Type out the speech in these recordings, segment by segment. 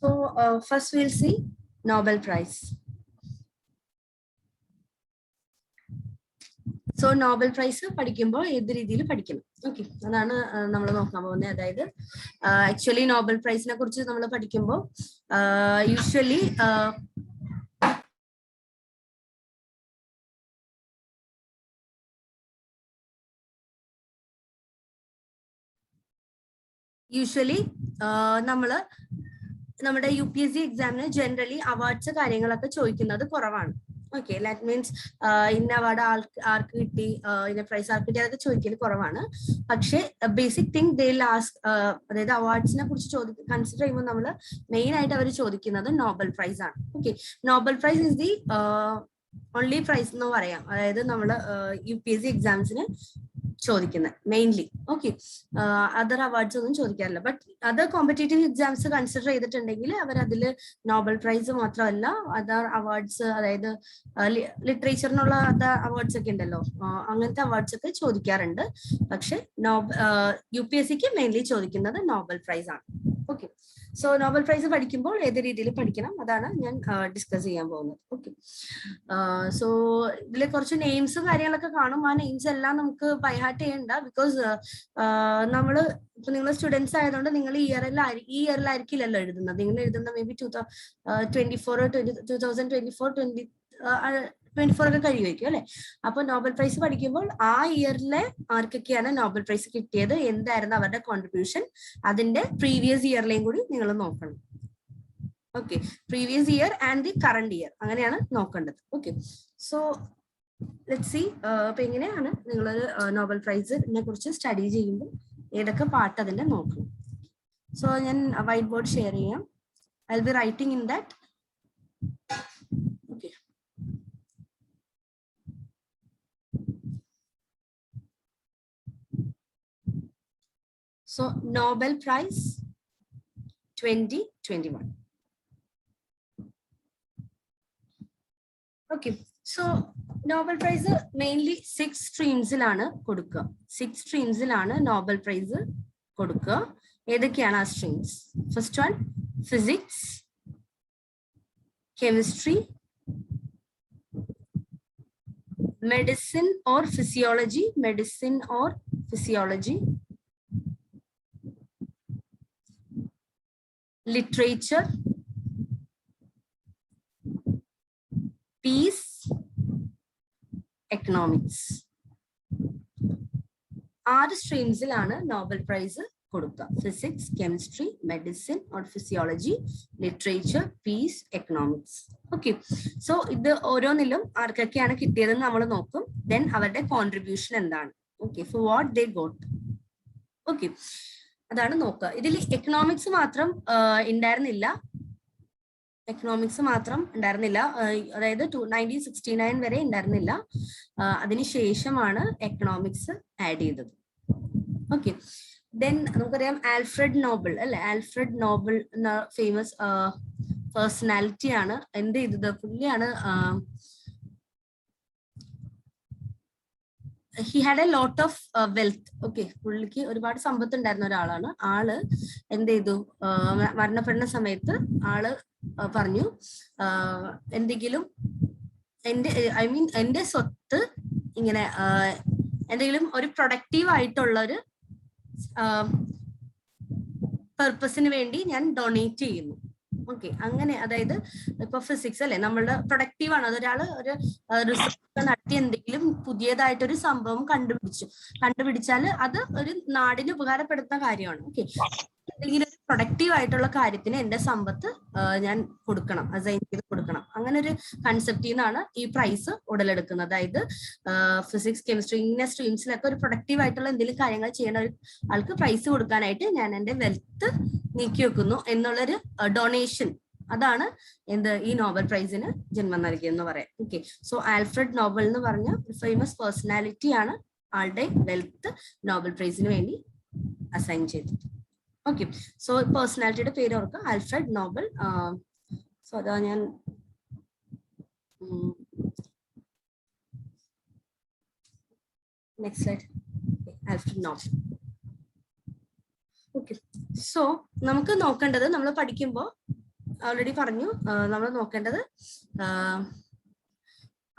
So first we'll see Nobel Prize. So Nobel Prize പഠിക്കുമ്പോൾ ഏത് രീതിയിൽ പഠിക്കണം. ഓക്കെ, അതാണ് നമ്മൾ നോക്കാൻ പോകുന്നത്. അതായത് ആക്ച്വലി നോബൽ പ്രൈസിനെ കുറിച്ച് നമ്മൾ പഠിക്കുമ്പോൾ യൂഷ്വലി നമ്മള് നമ്മുടെ UPSC എക്സാമിന് ജനറലി അവാർഡ്സ് കാര്യങ്ങളൊക്കെ ചോദിക്കുന്നത് കുറവാണ്. ഓക്കെ, ദാറ്റ് മീൻസ് ഇന്ന അവാർഡ് ആർക്ക് കിട്ടി, ഇന്ന പ്രൈസ് ആർക്ക് കിട്ടി, അതൊക്കെ ചോദിക്കൽ കുറവാണ്. പക്ഷെ ബേസിക് തിങ് ദേ ലാസ്റ്റ്, അതായത് അവാർഡ്സിനെ കുറിച്ച് കൺസിഡർ ചെയ്യുമ്പോൾ നമ്മൾ മെയിൻ ആയിട്ട് അവർ ചോദിക്കുന്നത് നോബൽ പ്രൈസ് ആണ്. Okay, Nobel prize is the only prize എന്ന് പറയാം. അതായത് നമ്മൾ UPSC എക്സാംസിന് ചോദിക്കുന്നത് മെയിൻലി. ഓക്കെ, അതർ അവാർഡ്സ് ഒന്നും ചോദിക്കാറില്ല. But other competitive exams consider ചെയ്തിട്ടുണ്ടെങ്കിൽ അവർ അതിൽ നോബൽ പ്രൈസ് മാത്രമല്ല അതർ അവാർഡ്സ്, അതായത് ലിറ്ററേച്ചറിനുള്ള അതർ അവാർഡ്സ് ഒക്കെ ഉണ്ടല്ലോ, അങ്ങനത്തെ അവാർഡ്സ് ഒക്കെ ചോദിക്കാറുണ്ട്. പക്ഷെ UPSCക്ക് മെയിൻലി ചോദിക്കുന്നത് നോബൽ പ്രൈസ് ആണ്. ഓക്കെ, സോ നോബൽ പ്രൈസ് പഠിക്കുമ്പോൾ ഏത് രീതിയിൽ പഠിക്കണം അതാണ് ഞാൻ ഡിസ്കസ് ചെയ്യാൻ പോകുന്നത്. ഓക്കെ, സോ ഇതിലെ കുറച്ച് നെയിംസും കാര്യങ്ങളൊക്കെ കാണും. ആ നെയിംസ് എല്ലാം നമുക്ക് ബൈഹാർട്ട് ചെയ്യണ്ട. ബിക്കോസ് നമ്മള് ഇപ്പൊ നിങ്ങൾ സ്റ്റുഡൻസ് ആയതുകൊണ്ട് നിങ്ങൾ ഈ ഇയറിലായിരിക്കില്ലല്ലോ എഴുതുന്നത്. നിങ്ങൾ എഴുതുന്ന മേ ബി 2024 ഒക്കെ കഴിയുമായിരിക്കും അല്ലെ. അപ്പൊ നോബൽ പ്രൈസ് പഠിക്കുമ്പോൾ ആ ഇയറിലെ ആർക്കൊക്കെയാണ് നോബൽ പ്രൈസ് കിട്ടിയത്, എന്തായിരുന്നു അവരുടെ കോൺട്രിബ്യൂഷൻ, അതിന്റെ പ്രീവിയസ് ഇയറിലെയും കൂടി നിങ്ങൾ നോക്കണം. Okay, previous year and the current year അങ്ങനെയാണ് നോക്കേണ്ടത്. ഓക്കെ, സോ ലെറ്റ്സ് സീ അപ്പൊ എങ്ങനെയാണ് നിങ്ങളൊരു നോബൽ പ്രൈസിനെ കുറിച്ച് സ്റ്റഡി ചെയ്യുമ്പോൾ ഏതൊക്കെ പാർട്ട് അതിന്റെ നോക്കണം. സോ ഞാൻ വൈറ്റ് ബോർഡ് ഷെയർ ചെയ്യാം. I will be writing in that. Okay, so Nobel Prize 2021. Okay, so Nobel Prize mainly 6 streamsിലാണ് കൊടുക്കുക. 6 streamsിലാണ് Nobel Prize കൊടുക്കുക. ഏതൊക്കെയാണ് ആ streams? First one physics, chemistry, medicine or physiology, literature, peace, economics. 6 സ്ട്രീംസിലാണ് Nobel prize കൊടുക്കുക. Physics, chemistry, medicine or physiology, literature, peace, economics. Okay, so ഇത് ഓരോന്നിലും ആർക്കൊക്കെയാണ് കിട്ടിയതെന്ന് നമ്മൾ നോക്കും. ദെൻ അവരുടെ കോൺട്രിബ്യൂഷൻ എന്താണ്. Okay, for what they got. Okay, അതാണ് നോക്കുക. ഇതിൽ എക്കണോമിക്സ് മാത്രം ഉണ്ടായിരുന്നില്ല. അതായത് 1969 വരെ ഉണ്ടായിരുന്നില്ല. അതിനുശേഷമാണ് എക്കണോമിക്സ് ആഡ് ചെയ്തത്. ഓക്കെ, ദെൻ നമുക്കറിയാം ആൽഫ്രഡ് നോബൽ അല്ലെ. ആൽഫ്രഡ് നോബൽ എന്ന ഫേമസ് പേഴ്സണാലിറ്റി ആണ് എന്ത് ചെയ്തത്. പുള്ളിയാണ് he had a lot of wealth. Okay, പുള്ളിക്ക് ഒരുപാട് സമ്പത്ത് ഉണ്ടായിരുന്ന ഒരാളാണ്. ആള് എന്ത് ചെയ്തു, മരണപ്പെടുന്ന സമയത്ത് ആള് പറഞ്ഞു, എന്തെങ്കിലും എന്റെ സ്വത്ത് ഇങ്ങനെ എന്തെങ്കിലും ഒരു പ്രൊഡക്റ്റീവ് ആയിട്ടുള്ള ഒരു പർപ്പസിന് വേണ്ടി ഞാൻ ഡൊണേറ്റ് ചെയ്യുന്നു. ഓക്കെ, അങ്ങനെ അതായത് ഇപ്പൊ ഫിസിക്സ് അല്ലെ, നമ്മളുടെ പ്രൊഡക്റ്റീവ് ആണ്. അതൊരാള് ഒരു റിസർച്ച് നടത്തി എന്തെങ്കിലും പുതിയതായിട്ടൊരു സംഭവം കണ്ടുപിടിച്ചാൽ അത് ഒരു നാടിന് ഉപകാരപ്പെടുന്ന കാര്യമാണ്. ഓക്കെ, എന്തെങ്കിലും ഒരു പ്രൊഡക്റ്റീവ് ആയിട്ടുള്ള കാര്യത്തിന് എന്റെ സമ്പത്ത് ഞാൻ കൊടുക്കണം, അസൈൻ ചെയ്ത് കൊടുക്കണം. അങ്ങനെ ഒരു കൺസെപ്റ്റിൽ നിന്നാണ് ഈ പ്രൈസ് ഉടലെടുക്കുന്നത്. അതായത് ഫിസിക്സ്, കെമിസ്ട്രി ഇങ്ങനെ സ്ട്രീംസിലൊക്കെ ഒരു പ്രൊഡക്റ്റീവ് ആയിട്ടുള്ള എന്തെങ്കിലും കാര്യങ്ങൾ ചെയ്യുന്ന ആൾക്ക് പ്രൈസ് കൊടുക്കാനായിട്ട് ഞാൻ എന്റെ വെൽത്ത് നീക്കി വെക്കുന്നു എന്നുള്ളൊരു ഡൊണേഷൻ, അതാണ് ഈ നോബൽ പ്രൈസിന് ജന്മം നൽകിയെന്ന് പറയാം. ഓക്കെ, സോ ആൽഫ്രഡ് നോബൽ എന്ന് പറഞ്ഞ ഫേമസ് പേഴ്സണാലിറ്റി ആണ് ആളുടെ വെൽത്ത് നോബൽ പ്രൈസിന് വേണ്ടി അസൈൻ ചെയ്തത്. ഓക്കെ, സോ പേഴ്സണാലിറ്റിയുടെ പേര് ഓർക്കുക, ആൽഫ്രഡ് നോബൽ. സോ അതാ ഞാൻ next slide. Alfred Nobel. Okay, so നമുക്ക് നോക്കേണ്ടത്, നമ്മൾ പഠിക്കുമ്പോൾ ഓൾറെഡി പറഞ്ഞു. നമ്മൾ നോക്കേണ്ടത്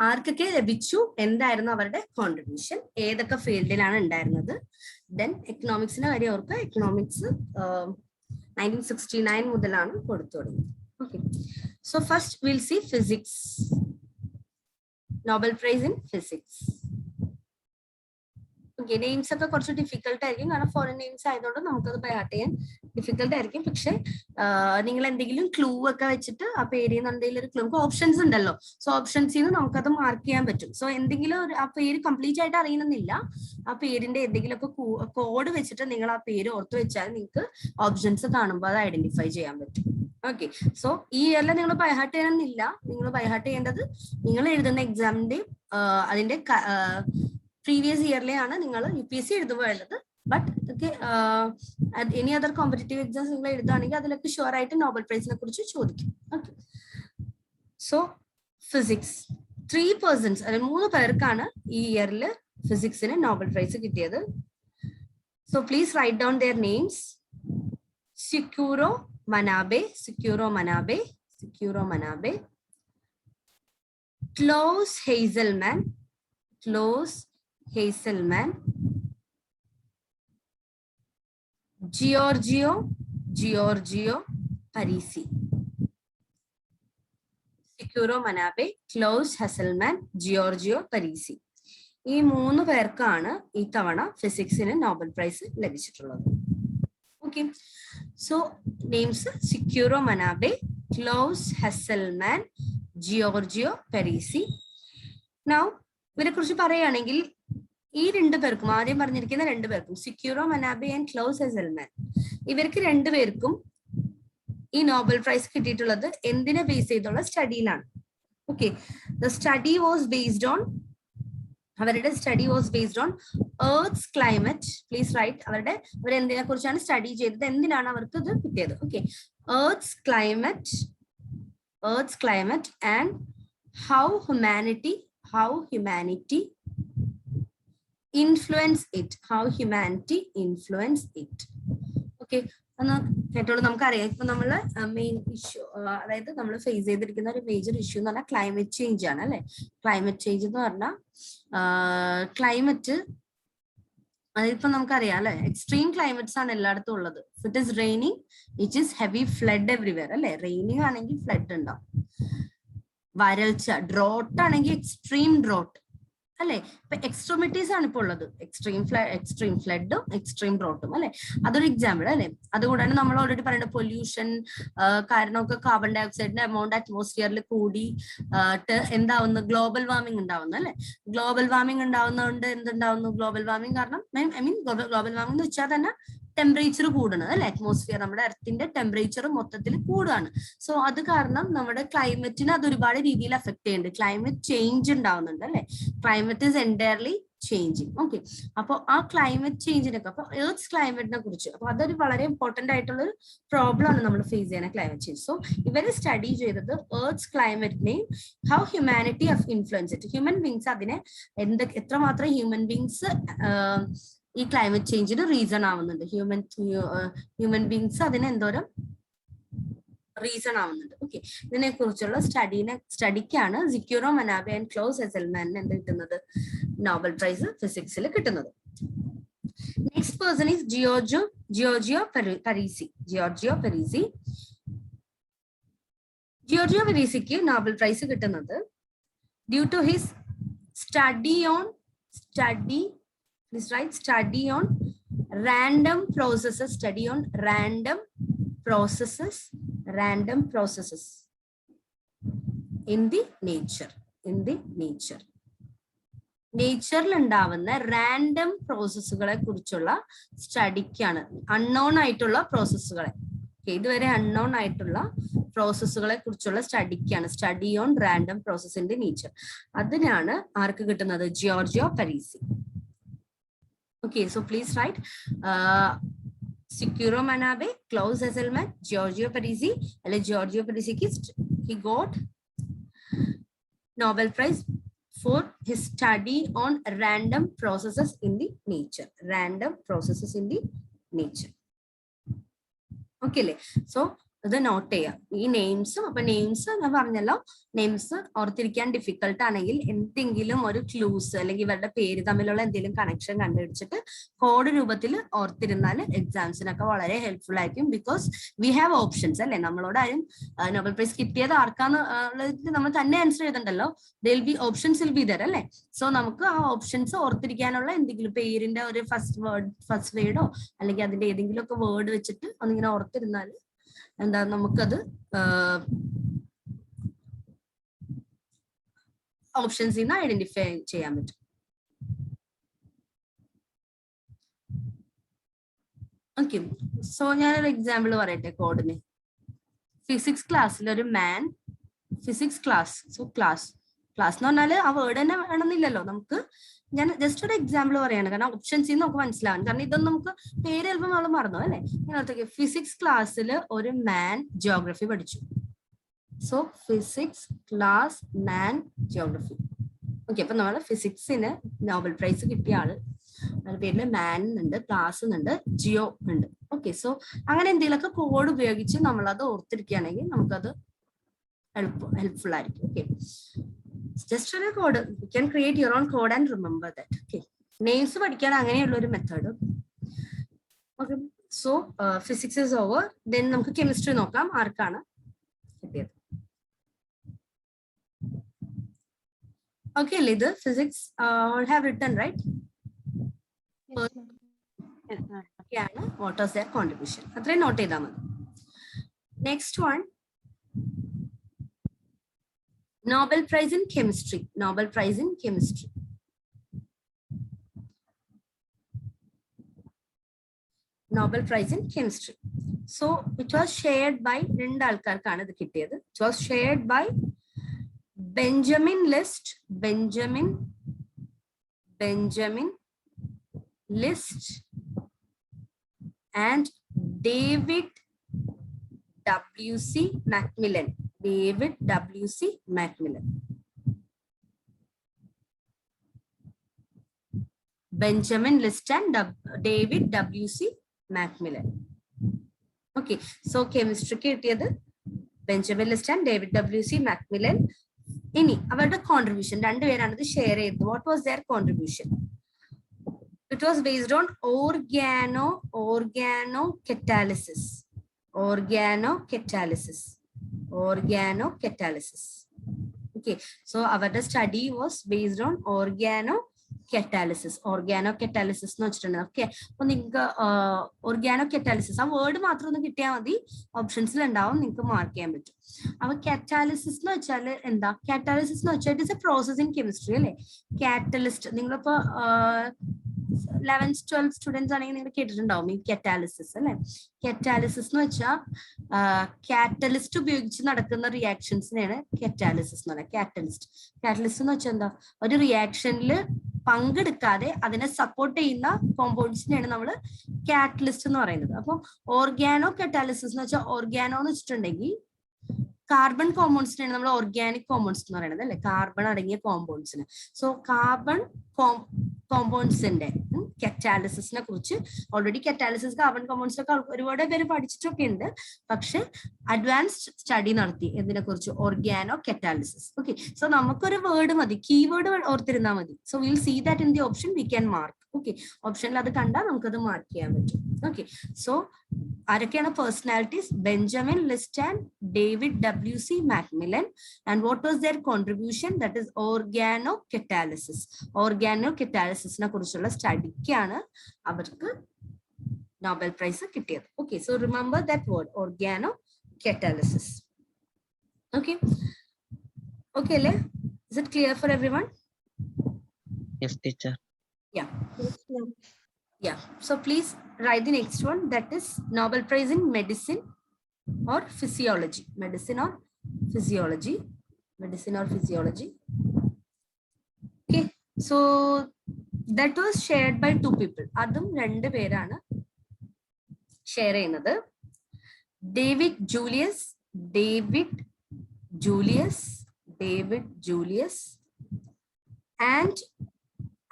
ആർക്കൊക്കെ ലഭിച്ചു, എന്തായിരുന്നു അവരുടെ കോൺട്രിബ്യൂഷൻ, ഏതൊക്കെ ഫീൽഡിലാണ് ഉണ്ടായിരുന്നത്. ദെൻ എക്കണോമിക്സിന്റെ കാര്യം ഓർക്കുക. എക്കണോമിക്സ് 1969 മുതലാണ് കൊടുത്തു തുടങ്ങിയത്. Okay, so first will see physics. Nobel prize in physics. Okay, names ഒക്കെ കുറച്ച് ഡിഫിക്കൽട്ട് ആയിരിക്കും, കാരണം ഫോറിൻ നെയിംസ് ആയതുകൊണ്ട് നമുക്കത് ബൈഹാർട്ട് ചെയ്യാൻ ഡിഫിക്കൽട്ട് ആയിരിക്കും. പക്ഷെ നിങ്ങൾ എന്തെങ്കിലും ക്ലൂ ഒക്കെ വെച്ചിട്ട് ആ പേരിൽ നിന്ന് എന്തെങ്കിലും ഒരു ക്ലൂ, ഓപ്ഷൻസ് ഉണ്ടല്ലോ, സോ ഓപ്ഷൻസിൽ നിന്ന് നമുക്കത് മാർക്ക് ചെയ്യാൻ പറ്റും. സോ എന്തെങ്കിലും ആ പേര് കംപ്ലീറ്റ് ആയിട്ട് അറിയണമെന്നില്ല, ആ പേരിന്റെ എന്തെങ്കിലുമൊക്കെ കോഡ് വെച്ചിട്ട് നിങ്ങൾ ആ പേര് ഓർത്ത് വെച്ചാൽ നിങ്ങൾക്ക് ഓപ്ഷൻസ് കാണുമ്പോൾ അത് ഐഡന്റിഫൈ ചെയ്യാൻ പറ്റും. ഓക്കെ, സോ ഈ ഇയറിൽ നിങ്ങൾ ബൈഹാർട്ട് ചെയ്യണമെന്നില്ല. നിങ്ങൾ ബൈഹാർട്ട് ചെയ്യേണ്ടത് നിങ്ങൾ എഴുതുന്ന എക്സാമിന്റെ അതിന്റെ പ്രീവിയസ് ഇയറിലെയാണ് നിങ്ങൾ UPSC എഴുതുമ്പോൾ ഉള്ളത്. But any other competitive exams നിങ്ങൾ എഴുതുകയാണെങ്കിൽ അതിലൊക്കെ ഷുവർ ആയിട്ട് നോബൽ പ്രൈസിനെ കുറിച്ച് ചോദിക്കും. ഓക്കെ, സോ ഫിസിക്സ് 3 persons, അതായത് 3 പേർക്കാണ് ഈ ഇയറിൽ ഫിസിക്സിന് നോബൽ പ്രൈസ് കിട്ടിയത്. So please write down their names. Syukuro Manabe, Syukuro Manabe, Syukuro Manabe. Klaus Hasselmann, Klaus Hasselmann. Giorgio, Giorgio Parisi. Syukuro Manabe, Klaus Hasselmann, Giorgio Parisi. ഈ 3 പേർക്കാണ് ഈ തവണ ഫിസിക്സിന് നോബൽ പ്രൈസ് ലഭിച്ചിട്ടുള്ളത്. Okay, so names Syukuro Manabe, Klaus Hasselmann, Giorgio Parisi. Now ഇവരെ കുറിച്ച് പറയുകയാണെങ്കിൽ ഈ 2 പേർക്കും, ആദ്യം പറഞ്ഞിരിക്കുന്ന 2 പേർക്കും, സിക്യൂറോ മനാബെ ആൻഡ് ക്ലോസ് ഹെസൽമാൻ, ഇവർക്ക് 2 പേർക്കും ഈ നോബൽ പ്രൈസ് കിട്ടിയിട്ടുള്ളത് എന്തിനെ ബേസ് ചെയ്തുള്ള സ്റ്റഡിയിലാണ്. Okay, the study was based on, അവരുടെ study was based on earth's climate. Please write, അവരെന്തിനെ കുറിച്ചാണ് സ്റ്റഡി ചെയ്തത്, എന്തിനാണ് അവർക്ക് ഇത് കിട്ടിയത്. Okay, earth's climate and how humanity influence it, how humanity influence it. Okay, ഒന്ന് കേട്ടോളൂ. നമുക്കറിയാം ഇപ്പൊ നമ്മള് മെയിൻ ഇഷ്യൂ, അതായത് നമ്മൾ ഫേസ് ചെയ്തിരിക്കുന്ന ഒരു മേജർ ഇഷ്യൂ എന്ന് പറഞ്ഞാൽ ക്ലൈമറ്റ് ചേഞ്ച് ആണ്, അല്ലെ. ക്ലൈമറ്റ് ചേഞ്ച് എന്ന് പറഞ്ഞാൽ ക്ലൈമറ്റ്, അതിപ്പോ നമുക്കറിയാം അല്ലെ, എക്സ്ട്രീം ക്ലൈമറ്റ്സ് ആണ് എല്ലായിടത്തും ഉള്ളത്. It is raining, it is heavy flood everywhere, അല്ലെ. റെയിനിങ് ആണെങ്കിൽ ഫ്ലഡ് ഉണ്ടാവും, വരൾച്ച, ഡ്രോട്ട് ആണെങ്കിൽ എക്സ്ട്രീം ഡ്രോട്ട്, അല്ലെ. ഇപ്പൊ എക്സ്ട്രീമിറ്റീസ് ആണ് ഇപ്പോൾ ഉള്ളത്, എക്സ്ട്രീം ഫ്ലഡും എക്സ്ട്രീം ഡ്രോട്ടും, അല്ലെ. അതൊരു എക്സാമ്പിൾ, അല്ലെ. അതുകൂടാണ് നമ്മൾ ഓൾറെഡി പറയുന്നത് പൊല്യൂഷൻ കാരണമൊക്കെ കാർബൺ ഡൈ ഓക്സൈഡിന്റെ എമൗണ്ട് അറ്റ്മോസ്ഫിയറിൽ കൂടി എന്താവുന്നു, ഗ്ലോബൽ വാർമിംഗ് ഉണ്ടാവുന്നു, അല്ലെ. ഗ്ലോബൽ വാർമിംഗ് ഉണ്ടാവുന്നതുകൊണ്ട് എന്തുണ്ടാവുന്നു, ഗ്ലോബൽ വാർമിംഗ് കാരണം ഗ്ലോബൽ വാർമിംഗ് എന്ന് വെച്ചാൽ തന്നെ ടെമ്പറേച്ചർ കൂടുന്നത്, അല്ലെ. അറ്റ്മോസ്ഫിയർ, നമ്മുടെ എർത്തിന്റെ ടെമ്പറേച്ചർ മൊത്തത്തിൽ കൂടുകയാണ്. സോ അത് കാരണം നമ്മുടെ ക്ലൈമറ്റിന് അത് ഒരുപാട് രീതിയിൽ എഫക്ട് ചെയ്യുന്നുണ്ട്. ക്ലൈമറ്റ് ചേഞ്ച് ഉണ്ടാവുന്നുണ്ട്, അല്ലെ. Climate is entirely changing. Okay, അപ്പൊ ആ ക്ലൈമറ്റ് ചേഞ്ചിനൊക്കെ, അപ്പൊ എർത്ത്സ് ക്ലൈമറ്റിനെ കുറിച്ച്, അപ്പൊ അതൊരു വളരെ ഇമ്പോർട്ടന്റ് ആയിട്ടുള്ള ഒരു പ്രോബ്ലം ആണ് നമ്മൾ ഫേസ് ചെയ്യുന്ന ക്ലൈമറ്റ് ചേഞ്ച്. സോ ഇവര് സ്റ്റഡി ചെയ്തത് എർത്ത്സ് ക്ലൈമറ്റിനെയും how humanity of influence it, human beings അതിനെ എത്രമാത്രം ഹ്യൂമൻ ബീങ്സ് ഈ ക്ലൈമറ്റ് ചേഞ്ചിന് റീസൺ ആവുന്നുണ്ട്, ഹ്യൂമൻ ബീങ്സ് അതിന് എന്തോരം റീസൺ ആവുന്നുണ്ട്. ഓക്കെ, ഇതിനെ കുറിച്ചുള്ള സ്റ്റഡിക്കാണ് സിക്യൂറോ മനാബെ ആൻഡ് ക്ലോസ് ഹെസൽമാനിന് എന്ത് കിട്ടുന്നത്, നോബൽ പ്രൈസ് ഫിസിക്സിൽ കിട്ടുന്നത്. Next person is Giorgio Parisi. Giorgio പരീസിക്ക് നോബൽ പ്രൈസ് കിട്ടുന്നത് due to his study on random processes in the nature. നേച്ചറിൽ ഉണ്ടാവുന്ന റാൻഡം പ്രോസസ്സുകളെ കുറിച്ചുള്ള സ്റ്റഡിക്കാണ്, അൺനോൺ ആയിട്ടുള്ള പ്രോസസ്സുകളെ, ഇതുവരെ അൺനോൺ ആയിട്ടുള്ള പ്രോസസ്സുകളെ കുറിച്ചുള്ള സ്റ്റഡിക്കാണ്, study on random process in the nature. അതിനാണ് ആർക്ക് കിട്ടുന്നത്, Giorgio Parisi. Okay, so please write Sicuro Manabe, Klaus Hesselman, Giorgio Parisi. Giorgio Parisi, he got Nobel Prize for his study on random processes in the nature. Okay, so ഇത് not ചെയ്യാം. ഈ നെയിംസും, അപ്പൊ names ഞാൻ പറഞ്ഞല്ലോ, names ഓർത്തിരിക്കാൻ difficult ആണെങ്കിൽ എന്തെങ്കിലും ഒരു ക്ലൂസ് അല്ലെങ്കിൽ ഇവരുടെ പേര് തമ്മിലുള്ള എന്തെങ്കിലും കണക്ഷൻ കണ്ടുപിടിച്ചിട്ട് കോഡ് രൂപത്തിൽ ഓർത്തിരുന്നാൽ എക്സാംസിനൊക്കെ വളരെ ഹെൽപ്ഫുൾ ആയിരിക്കും. ബിക്കോസ് വി ഹാവ് ഓപ്ഷൻസ് അല്ലെ, നമ്മളോട് ആരും നോബൽ പ്രൈസ് കിട്ടിയത് ആർക്കാന്ന് നമ്മൾ തന്നെ ആൻസർ ചെയ്തിട്ടുണ്ടല്ലോ. They'll be options will be there അല്ലെ. സോ നമുക്ക് ആ ഓപ്ഷൻസ് ഓർത്തിരിക്കാനുള്ള എന്തെങ്കിലും പേരിന്റെ ഒരു ഫസ്റ്റ് വേർഡോ അല്ലെങ്കിൽ അതിന്റെ ഏതെങ്കിലും ഒക്കെ വേർഡ് വെച്ചിട്ട് ഒന്നിങ്ങനെ ഓർത്തിരുന്നാൽ എന്താ നമുക്കത് ഓപ്ഷൻസിൽ നിന്ന് ഐഡന്റിഫൈ ചെയ്യാൻ പറ്റും. ഓക്കെ, സോ ഞാനൊരു എക്സാമ്പിൾ പറയട്ടെ കോഡിന്. ഫിസിക്സ് ക്ലാസ്സിൽ ഒരു മാൻ, ഫിസിക്സ് ക്ലാസ്, സോ ക്ലാസ് എന്ന് പറഞ്ഞാല് ആ വേർഡ് തന്നെ വേണമെന്നില്ലല്ലോ. നമുക്ക് ഞാൻ ജസ്റ്റ് ഒരു എക്സാമ്പിൾ പറയാണ്, കാരണം ഓപ്ഷൻസിൽ നമുക്ക് മനസ്സിലാവാൻ. കാരണം ഇതൊന്നും നമുക്ക് പേര് ചിലപ്പോൾ നമ്മൾ മറന്നു അല്ലെ. ഇങ്ങനത്തെ ഫിസിക്സ് ക്ലാസ്സിൽ ഒരു മാൻ ജിയോഗ്രഫി പഠിച്ചു. സോ ഫിസിക്സ് ക്ലാസ് മാൻ ജിയോഗ്രഫി. ഓക്കെ, അപ്പൊ നമ്മൾ ഫിസിക്സിന് നോബൽ പ്രൈസ് കിട്ടിയ ആള്, അതിന്റെ പേരില് മാൻ ഉണ്ട്, ക്ലാസ് ഉണ്ട്, ജിയോ ഉണ്ട്. ഓക്കെ, സോ അങ്ങനെ എന്തെങ്കിലുമൊക്കെ കോഡ് ഉപയോഗിച്ച് നമ്മൾ അത് ഓർത്തിരിക്കുകയാണെങ്കിൽ നമുക്കത് ഹെൽപ്ഫുൾ ആയിരിക്കും. ഓക്കെ, ജസ്റ്റ് ഒരു code, you can create your own code and remember that. Okay, names പഠിക്കാൻ അങ്ങനെയുള്ള ഒരു method. Okay, so physics is over. Then നമുക്ക് കെമിസ്ട്രി നോക്കാം, ആർക്കാണ് കിട്ടിയത്. ഓക്കെ അല്ലേ, ഇത് physics have written right. What was their contribution, അത്രയും നോട്ട് ചെയ്താൽ മതി. Next one, Nobel Prize in Chemistry. Nobel Prize in Chemistry. Nobel Prize in Chemistry. So it was shared by രണ്ട് ആൾക്കാർക്കാണ് ഇത് കിട്ടിയത്. It was shared by Benjamin List and David W.C. Macmillan. David W.C. Macmillan. Benjamin List and David W.C. Macmillan. Okay, so chemistry കിട്ടിയത് Benjamin List and David W.C. Macmillan. ഇനി അവരുടെ contribution, രണ്ടുപേരാണ് ഇത് share ചെയ്തത്. What was their contribution? It was based on organocatalysis. Okay, so our study was based on organocatalysis. Organocatalysis എന്ന് വെച്ചിട്ടുണ്ട്. Okay, അപ്പൊ നിങ്ങൾക്ക് organocatalysis ആ വേർഡ് മാത്രം ഒന്ന് കിട്ടിയാൽ മതി, ഓപ്ഷൻസിൽ ഉണ്ടാവും, നിങ്ങൾക്ക് മാർക്ക് ചെയ്യാൻ പറ്റും. അപ്പൊ കാറ്റാലിസിസ് എന്ന് വെച്ചാൽ എന്താ? കാറ്റാലിസിസ് എന്ന് വെച്ചാൽ it is A process in chemistry അല്ലെ. കാറ്റലിസ്റ്റ് നിങ്ങളിപ്പോ 11th 12th സ്റ്റുഡൻസ് ആണെങ്കിൽ നിങ്ങൾ കേട്ടിട്ടുണ്ടാവും ഈ കാറ്റാലിസിസ് അല്ലെ. കാറ്റാലിസിസ് എന്ന് വെച്ചാൽ കാറ്റലിസ്റ്റ് ഉപയോഗിച്ച് നടക്കുന്ന റിയാക്ഷൻസിനെയാണ് കാറ്റാലിസിസ് എന്ന് പറയുന്നത്. കാറ്റലിസ്റ്റ് എന്ന് വെച്ചാൽ എന്താ? ഒരു റിയാക്ഷനിൽ പങ്കെടുക്കാതെ അതിനെ സപ്പോർട്ട് ചെയ്യുന്ന കോമ്പൗണ്ട്സിനെയാണ് നമ്മൾ കാറ്റലിസ്റ്റ് എന്ന് പറയുന്നത്. അപ്പൊ ഓർഗാനോ കാറ്റാലിസിസ് എന്ന് വെച്ചാൽ ഓർഗാനോ എന്ന് വെച്ചിട്ടുണ്ടെങ്കിൽ കാർബൺ കോമ്പൗണ്ട്സിനാണ് നമ്മൾ ഓർഗാനിക് കോമ്പൗണ്ട്സ് എന്ന് പറയുന്നത് അല്ലെ, കാർബൺ അടങ്ങിയ കോമ്പൗണ്ട്സിന്. സോ കാർബൺ കോമ്പൗണ്ട്സിന്റെ കാറ്റാലിസിസിനെ കുറിച്ച് ഓൾറെഡി കാറ്റാലിസിസ് കാർബൺ കോമ്പൗണ്ട്സ് ഒക്കെ ഒരുപാട് പേര് പഠിച്ചിട്ടൊക്കെ ഉണ്ട്. പക്ഷെ അഡ്വാൻസ്ഡ് സ്റ്റഡി നടത്തി എന്തിനെ കുറിച്ച്? Organocatalysis. ഓക്കെ, സോ നമുക്കൊരു വേർഡ് മതി, കീവേഡ് ഓർത്തിരുന്നാൽ മതി. So will see that in the option we can mark. Okay, ഓപ്ഷനിൽ അത് കണ്ടാൽ നമുക്കത് മാർക്ക് ചെയ്യാൻ പറ്റും. ഓക്കെ, സോ ആരൊക്കെയാണ് personalities? Benjamin List and David W.C. Macmillan. And what was their contribution? That is organocatalysis. Organocatalysis-നെ കുറിച്ചുള്ള സ്റ്റഡിക്കാണ് അവർക്ക് നോബൽ പ്രൈസ് കിട്ടിയത്. Okay, so remember that word, organocatalysis. Okay, okay അല്ലേ? Is it clear for everyone? Yes, teacher. Yeah. Yeah, so please write the next one, that is Nobel Prize in Medicine or Physiology. Medicine or Physiology. Okay, so that was shared by two people. അതും രണ്ട് പേരാണ് share ചെയ്യുന്നത്. David Julius and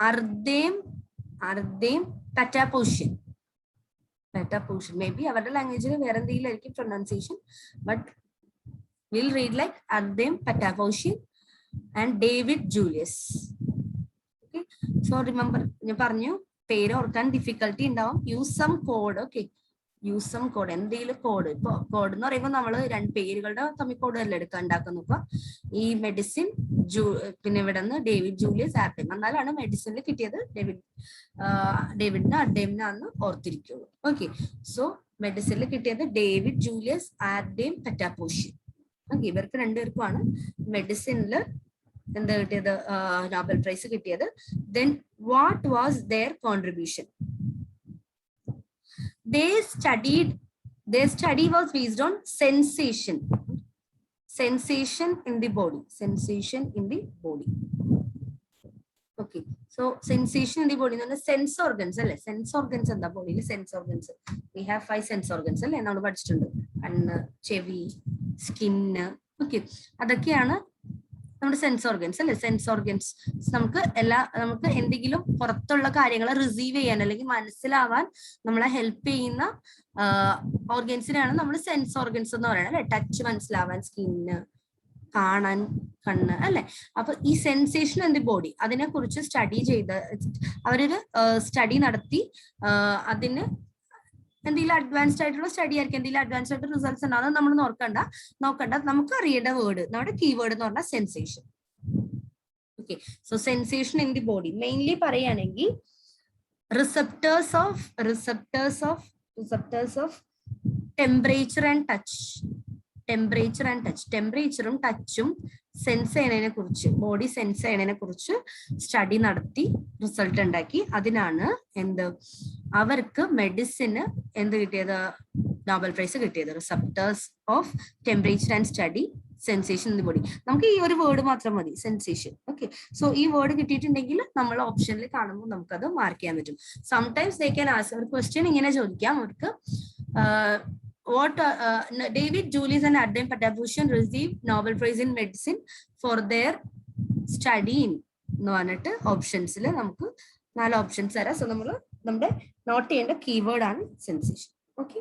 Ardem Pataposhian. Petapotion. Maybe അവരുടെ ലാംഗ്വേജിൽ വേറെ എന്തെങ്കിലും ആയിരിക്കും pronunciation, but will read like അദ്ദേഹം Petapotion and David Julius. Okay, so remember, ഞാൻ പറഞ്ഞു പേര് ഓർക്കാൻ ഡിഫിക്കൽട്ടി ഉണ്ടാവും. Use some code. Okay, use some code, എന്തെങ്കിലും കോഡ്. ഇപ്പൊ കോഡ് എന്ന് പറയുമ്പോൾ നമ്മൾ രണ്ട് പേരുകളുടെ തമ്മിൽ കോഡ് അല്ല ഉണ്ടാക്കാൻ നോക്കുക. ഈ മെഡിസിൻ പിന്നെ ഇവിടെ നിന്ന് ഡേവിഡ് ജൂലിയസ് ആർഡേം എന്നാലാണ് മെഡിസിനിൽ കിട്ടിയത് ഡേവിഡിന് അഡേമിനാന്ന് ഓർത്തിരിക്കുള്ളൂ. ഓക്കെ, സോ മെഡിസിനിൽ കിട്ടിയത് David Julius Ardem Patapoutian. Okay, ഇവർക്ക് രണ്ടുപേർക്കുമാണ് മെഡിസിനിൽ എന്താ കിട്ടിയത്, നോബൽ പ്രൈസ് കിട്ടിയത്. Then what was their contribution? Their study was based on sensation in the body. Okay, so sensation in the body, sense organs alle, sense organs in the body, sense organs. We have 5 sense organs alle nammal padichittundu. Kannu, chevi, skin. Okay, അതൊക്കെയാണ് നമ്മുടെ sense organs അല്ലെ. Sense organs നമുക്ക് എന്തെങ്കിലും പുറത്തുള്ള കാര്യങ്ങൾ receive ചെയ്യാൻ അല്ലെങ്കിൽ മനസ്സിലാവാൻ നമ്മളെ ഹെൽപ്പ് ചെയ്യുന്ന ഓർഗൻസിനാണ് നമ്മൾ സെൻസ് ഓർഗൻസ് എന്ന് പറയുന്നത് അല്ലെ. ടച്ച് മനസ്സിലാവാൻ, സ്കിന്ന്, കാണാൻ കണ്ണ് അല്ലെ. അപ്പൊ ഈ സെൻസേഷൻ ഇൻ ദി ബോഡി അതിനെ കുറിച്ച് സ്റ്റഡി ചെയ്ത് അവരൊരു സ്റ്റഡി നടത്തി. അതിന് എന്തെങ്കിലും അഡ്വാൻസ്ഡ് ആയിട്ടുള്ള സ്റ്റഡി ആയിരിക്കും, എന്തെങ്കിലും അഡ്വാൻസ്ഡ് ആയിട്ട് റിസൾട്ട്സ് ഉണ്ടാകുന്നത് നമ്മൾ നോക്കണ്ട. നമുക്ക് അറിയേണ്ട വേർഡ്, നമ്മുടെ കീവേഡ് എന്ന് പറഞ്ഞാൽ sensation. Okay, so sensation in the body mainly പറയുകയാണെങ്കിൽ receptors of temperature and touch. ടെമ്പറേച്ചറും ടച്ചും സെൻസ് ചെയ്യുന്നതിനെ കുറിച്ച്, ബോഡി സെൻസ് ചെയ്യുന്നതിനെ കുറിച്ച് സ്റ്റഡി നടത്തി റിസൾട്ട് ഉണ്ടാക്കി. അതിനാണ് അവർക്ക് മെഡിസിന് കിട്ടിയത്, നോബൽ പ്രൈസ് കിട്ടിയത്. Receptors of temperature and study sensation in the body. നമുക്ക് ഈ ഒരു വേർഡ് മാത്രം മതി, സെൻസേഷൻ. ഓക്കെ, സോ ഈ വേർഡ് കിട്ടിയിട്ടുണ്ടെങ്കിൽ നമ്മൾ ഓപ്ഷനിൽ കാണുമ്പോൾ നമുക്കത് മാർക്ക് ചെയ്യാൻ പറ്റും. സംടൈംസ് ദേ ക്യാൻ ആസ്ക് ഒരു ക്വസ്റ്റ്യൻ ഇങ്ങനെ ചോദിക്കാം അവർക്ക്, what David Julius and Ardem Patapotion received Nobel Prize in Medicine for their study in എന്ന് പറഞ്ഞിട്ട് ഓപ്ഷൻസിൽ നമുക്ക് 4 ഓപ്ഷൻസ് തരാം. സോ നമ്മൾ നമ്മുടെ നോട്ട് ചെയ്യേണ്ട കീവേഡ് ആണ് sensation. Okay,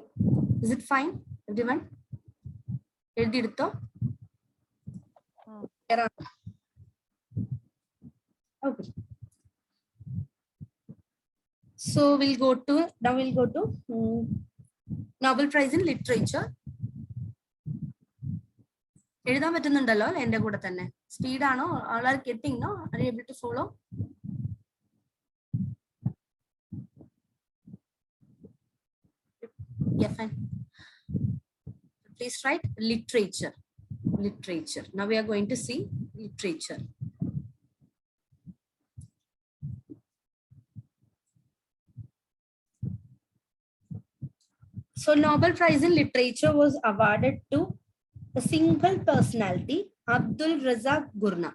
is it fine everyone? എഴുതിയെടുത്തോ? Okay, so we'll go to Nobel Prize in Literature. എഴുതാൻ പറ്റുന്നുണ്ടല്ലോ എന്റെ കൂടെ തന്നെ? സ്പീഡ് ആണോ? all are getting, no? Are you able to follow? Yeah, fine. Please write literature. Now we are going to see literature. So Nobel Prize in Literature was awarded to a single personality, Abdul Razak Gurna.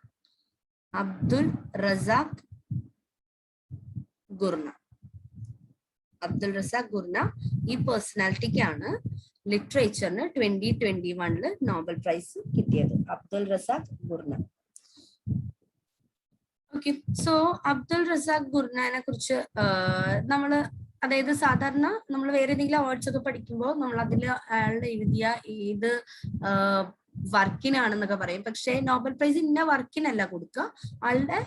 ഈ പേഴ്സണാലിറ്റിക്കാണ് ലിറ്ററേച്ചറിന് 2021 Nobel prize കിട്ടിയത്. Abdul Razak Gurnah. Okay, so Abdul Razak ഗുർനയെ കുറിച്ച് നമ്മള്, അതായത് സാധാരണ നമ്മൾ വേറെ ഏതെങ്കിലും അവാർഡ്സ് ഒക്കെ പഠിക്കുമ്പോൾ നമ്മൾ അതിൽ അയാളുടെ എഴുതിയ ഏത് വർക്കിനാണെന്നൊക്കെ പറയും. പക്ഷെ നോബൽ പ്രൈസ് ഇന്ന വർക്കിനല്ല കൊടുക്കുക, ആളുടെ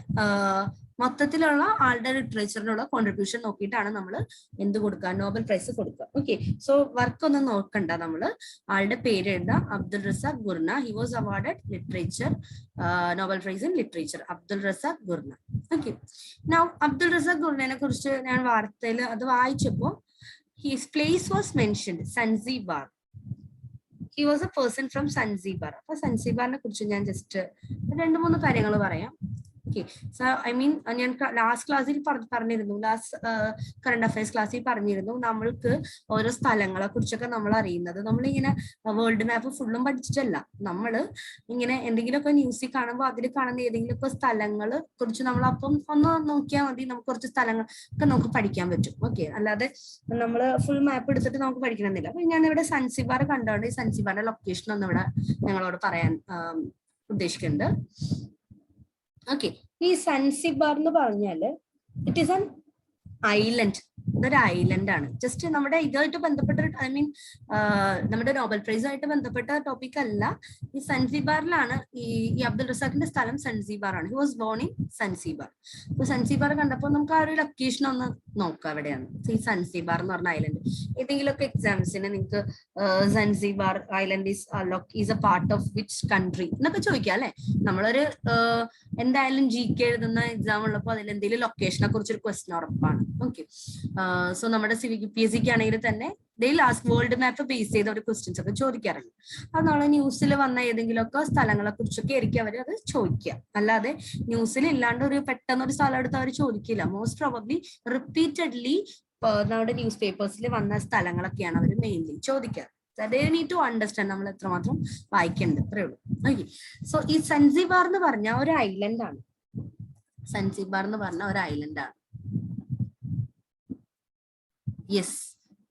മൊത്തത്തിലുള്ള ആളുടെ ലിറ്ററേച്ചറിനുള്ള കോൺട്രിബ്യൂഷൻ നോക്കിയിട്ടാണ് നമ്മൾ എന്ത് കൊടുക്കുക, നോബൽ പ്രൈസ് കൊടുക്കുക. ഓക്കെ, സോ വർക്ക് ഒന്നും നോക്കണ്ട, നമ്മൾ ആളുടെ പേര് എഴുതാം, Abdulrazak Gurnah. He was awarded literature, Nobel prize in literature, Abdulrazak Gurnah. Okay, now Abdulrazak ഗുർനയെ കുറിച്ച് ഞാൻ വാർത്തയിൽ അത് വായിച്ചപ്പോൾ his place was mentioned, Zanzibar. He was a person from Zanzibar. അപ്പൊ സൻസിബാറിനെ കുറിച്ച് ഞാൻ ജസ്റ്റ് 2-3 കാര്യങ്ങൾ പറയാം. Okay, so I mean, ഞാൻ ലാസ്റ്റ് ക്ലാസ്സിൽ പറഞ്ഞിരുന്നു, ലാസ്റ്റ് കറണ്ട് അഫയേഴ്സ് ക്ലാസ്സിൽ പറഞ്ഞിരുന്നു, നമ്മൾക്ക് ഓരോ സ്ഥലങ്ങളെ കുറിച്ചൊക്കെ നമ്മൾ അറിയുന്നത് നമ്മളിങ്ങനെ വേൾഡ് മാപ്പ് ഫുള്ളും പഠിച്ചിട്ടല്ല, നമ്മൾ ഇങ്ങനെ എന്തെങ്കിലുമൊക്കെ ന്യൂസിൽ കാണുമ്പോൾ അതിൽ കാണുന്ന ഏതെങ്കിലുമൊക്കെ സ്ഥലങ്ങൾ കുറിച്ച് നമ്മൾ അപ്പം ഒന്ന് നോക്കിയാൽ മതി, നമുക്ക് കുറച്ച് സ്ഥലങ്ങളൊക്കെ നമുക്ക് പഠിക്കാൻ പറ്റും. ഓക്കെ, അല്ലാതെ നമ്മൾ ഫുൾ മാപ്പ് എടുത്തിട്ട് നമുക്ക് പഠിക്കണമെന്നില്ല. അപ്പൊ ഞാൻ ഇവിടെ സൻസിബാർ കണ്ടോണ്ട് ഈ സൻസിബാറിന്റെ ലൊക്കേഷൻ ഒന്ന് ഇവിടെ ഞങ്ങളോട് പറയാൻ ഉദ്ദേശിക്കുന്നുണ്ട്. ഓക്കെ, ഈ സൻസിബാർ എന്ന് പറഞ്ഞാല് ഇറ്റ് ഈസ് ആൻ ഐലൻഡ്. ഇതൊരു ഐലൻഡ് ആണ്. ജസ്റ്റ് നമ്മുടെ ഇതുമായിട്ട് ബന്ധപ്പെട്ട നമ്മുടെ നോബൽ പ്രൈസ് ആയിട്ട് ബന്ധപ്പെട്ട ടോപ്പിക് അല്ല. ഈ സൻസിബാറിലാണ് ഈ അബ്ദുൾ റസാഖിന്റെ സ്ഥലം സൻസിബാർ ആണ്. He was born in Zanzibar. അപ്പൊ സൻസിബാർ കണ്ടപ്പോൾ നമുക്ക് ആ ഒരു ലൊക്കേഷൻ ഒന്ന് നോക്കാം. എവിടെയാണ് ഈ സൻസിബാർ എന്ന് പറഞ്ഞ ഐലൻഡ്? ഏതെങ്കിലുമൊക്കെ എക്സാംസിന് നിങ്ങൾക്ക് Zanzibar island is a part of which country എന്നൊക്കെ ചോദിക്കാം അല്ലെ. നമ്മളൊരു എന്തായാലും GK എഴുതുന്ന എക്സാം ഉള്ളപ്പോൾ അതിൽ എന്തെങ്കിലും ലൊക്കേഷനെ കുറിച്ചൊരു ക്വസ്റ്റ്യൻ ഉറപ്പാണ്. ഓക്കെ, സോ നമ്മുടെ CPSC ആണെങ്കിൽ തന്നെ വേൾഡ് മാപ്പ് ബേസ് ചെയ്ത ഒരു ക്വസ്റ്റ്യൻസ് ഒക്കെ ചോദിക്കാറുണ്ട്. അത് നമ്മളെ ന്യൂസിൽ വന്ന ഏതെങ്കിലുമൊക്കെ സ്ഥലങ്ങളെ കുറിച്ചൊക്കെ ആയിരിക്കും അവർ അത് ചോദിക്കുക. അല്ലാതെ ന്യൂസിൽ ഇല്ലാണ്ട് ഒരു പെട്ടെന്ന് ഒരു സ്ഥലം എടുത്ത് അവർ ചോദിക്കില്ല. മോസ്റ്റ് പ്രോബബ്ലി റിപ്പീറ്റഡ്ലി നമ്മുടെ ന്യൂസ് പേപ്പേഴ്സിൽ വന്ന സ്ഥലങ്ങളൊക്കെയാണ് അവർ മെയിൻലി ചോദിക്കുക. They need to understand നമ്മൾ എത്രമാത്രം വായിക്കേണ്ടത്, അത്രേ ഉള്ളൂ. ഓക്കെ, സോ ഈ സൻസിബാർ എന്ന് പറഞ്ഞ ഒരു ഐലൻഡ് ആണ്. സൻസിബാർ എന്ന് പറഞ്ഞ ഒരു ഐലൻഡ് ആണ്. Yes,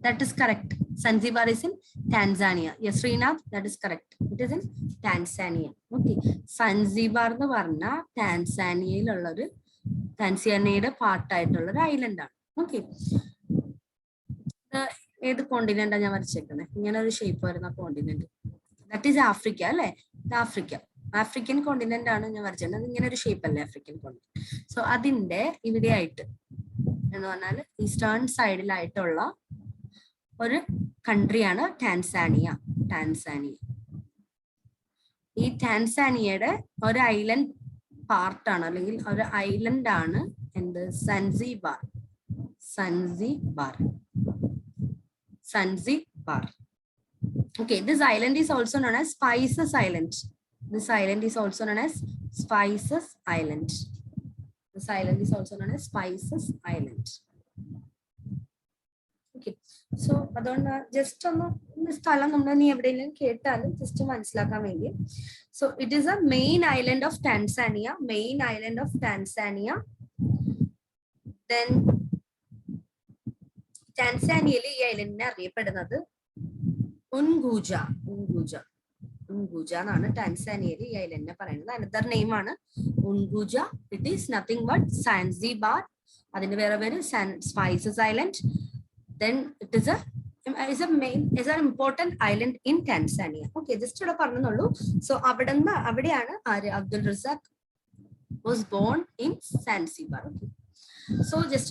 that is correct. Zanzibar is in Tanzania. Yes, Srinath, that is correct. It is in Tanzania. Okay, Zanzibar എന്ന് പറഞ്ഞ ടാൻസാനിയയുടെ പാർട്ടായിട്ടുള്ള ഒരു ഐലൻഡ് ആണ്. ഓക്കെ, ഏത് കോണ്ടിനെന്റാ ഞാൻ വരച്ചേക്കുന്നത്? ഇങ്ങനെ ഒരു ഷേപ്പ് വരുന്ന കോണ്ടിനെന്റ്, ദാറ്റ് ഈസ് ആഫ്രിക്ക അല്ലെ. ആഫ്രിക്കൻ കോണ്ടിനെന്റ് ആണ് ഞാൻ വരച്ചത്. ഇങ്ങനെ ഒരു ഷേപ്പ് അല്ലേ ആഫ്രിക്കൻ കോണ്ടിനെന്റ്. സോ അതിന്റെ ഇവിടെ ആയിട്ട് എന്ന് പറഞ്ഞാൽ ഈസ്റ്റേൺ സൈഡിലായിട്ടുള്ള ഒരു കൺട്രിയാണ് ടാൻസാനിയ. ഈ ടാൻസാനിയയുടെ ഒരു ഐലൻഡ് പാർട്ടാണ്, അല്ലെങ്കിൽ ഒരു ഐലൻഡ് ആണ് എന്ത്? സൻസിബാർ. Okay, this island is also known as Spices Island. Okay, so അതുകൊണ്ട് ജസ്റ്റ് ഒന്ന് സ്ഥലം നമ്മൾ നീ എവിടെയെങ്കിലും കേട്ടാലും ജസ്റ്റ് മനസ്സിലാക്കാൻ വേണ്ടി. So it is a main island of Tanzania. Then ടാൻസാനിയയിൽ ഈ ഐലൻഡിനെ അറിയപ്പെടുന്നത് ഉൻഗൂജ എന്നാണ്. ടാൻസാനിയയിൽ ഈ ഐലൻഡിനെ പറയുന്നത് അനദർ നെയിം ആണ് Unguja. It is nothing but Zanzibar. അതിന്റെ വേറെ പേര് spices island. Then it is an important island in Tanzania. Okay, just ഇവിടെ പറഞ്ഞുള്ളൂ. സോ അവിടെയാണ് Abdul Razak was born in Zanzibar. Okay. So just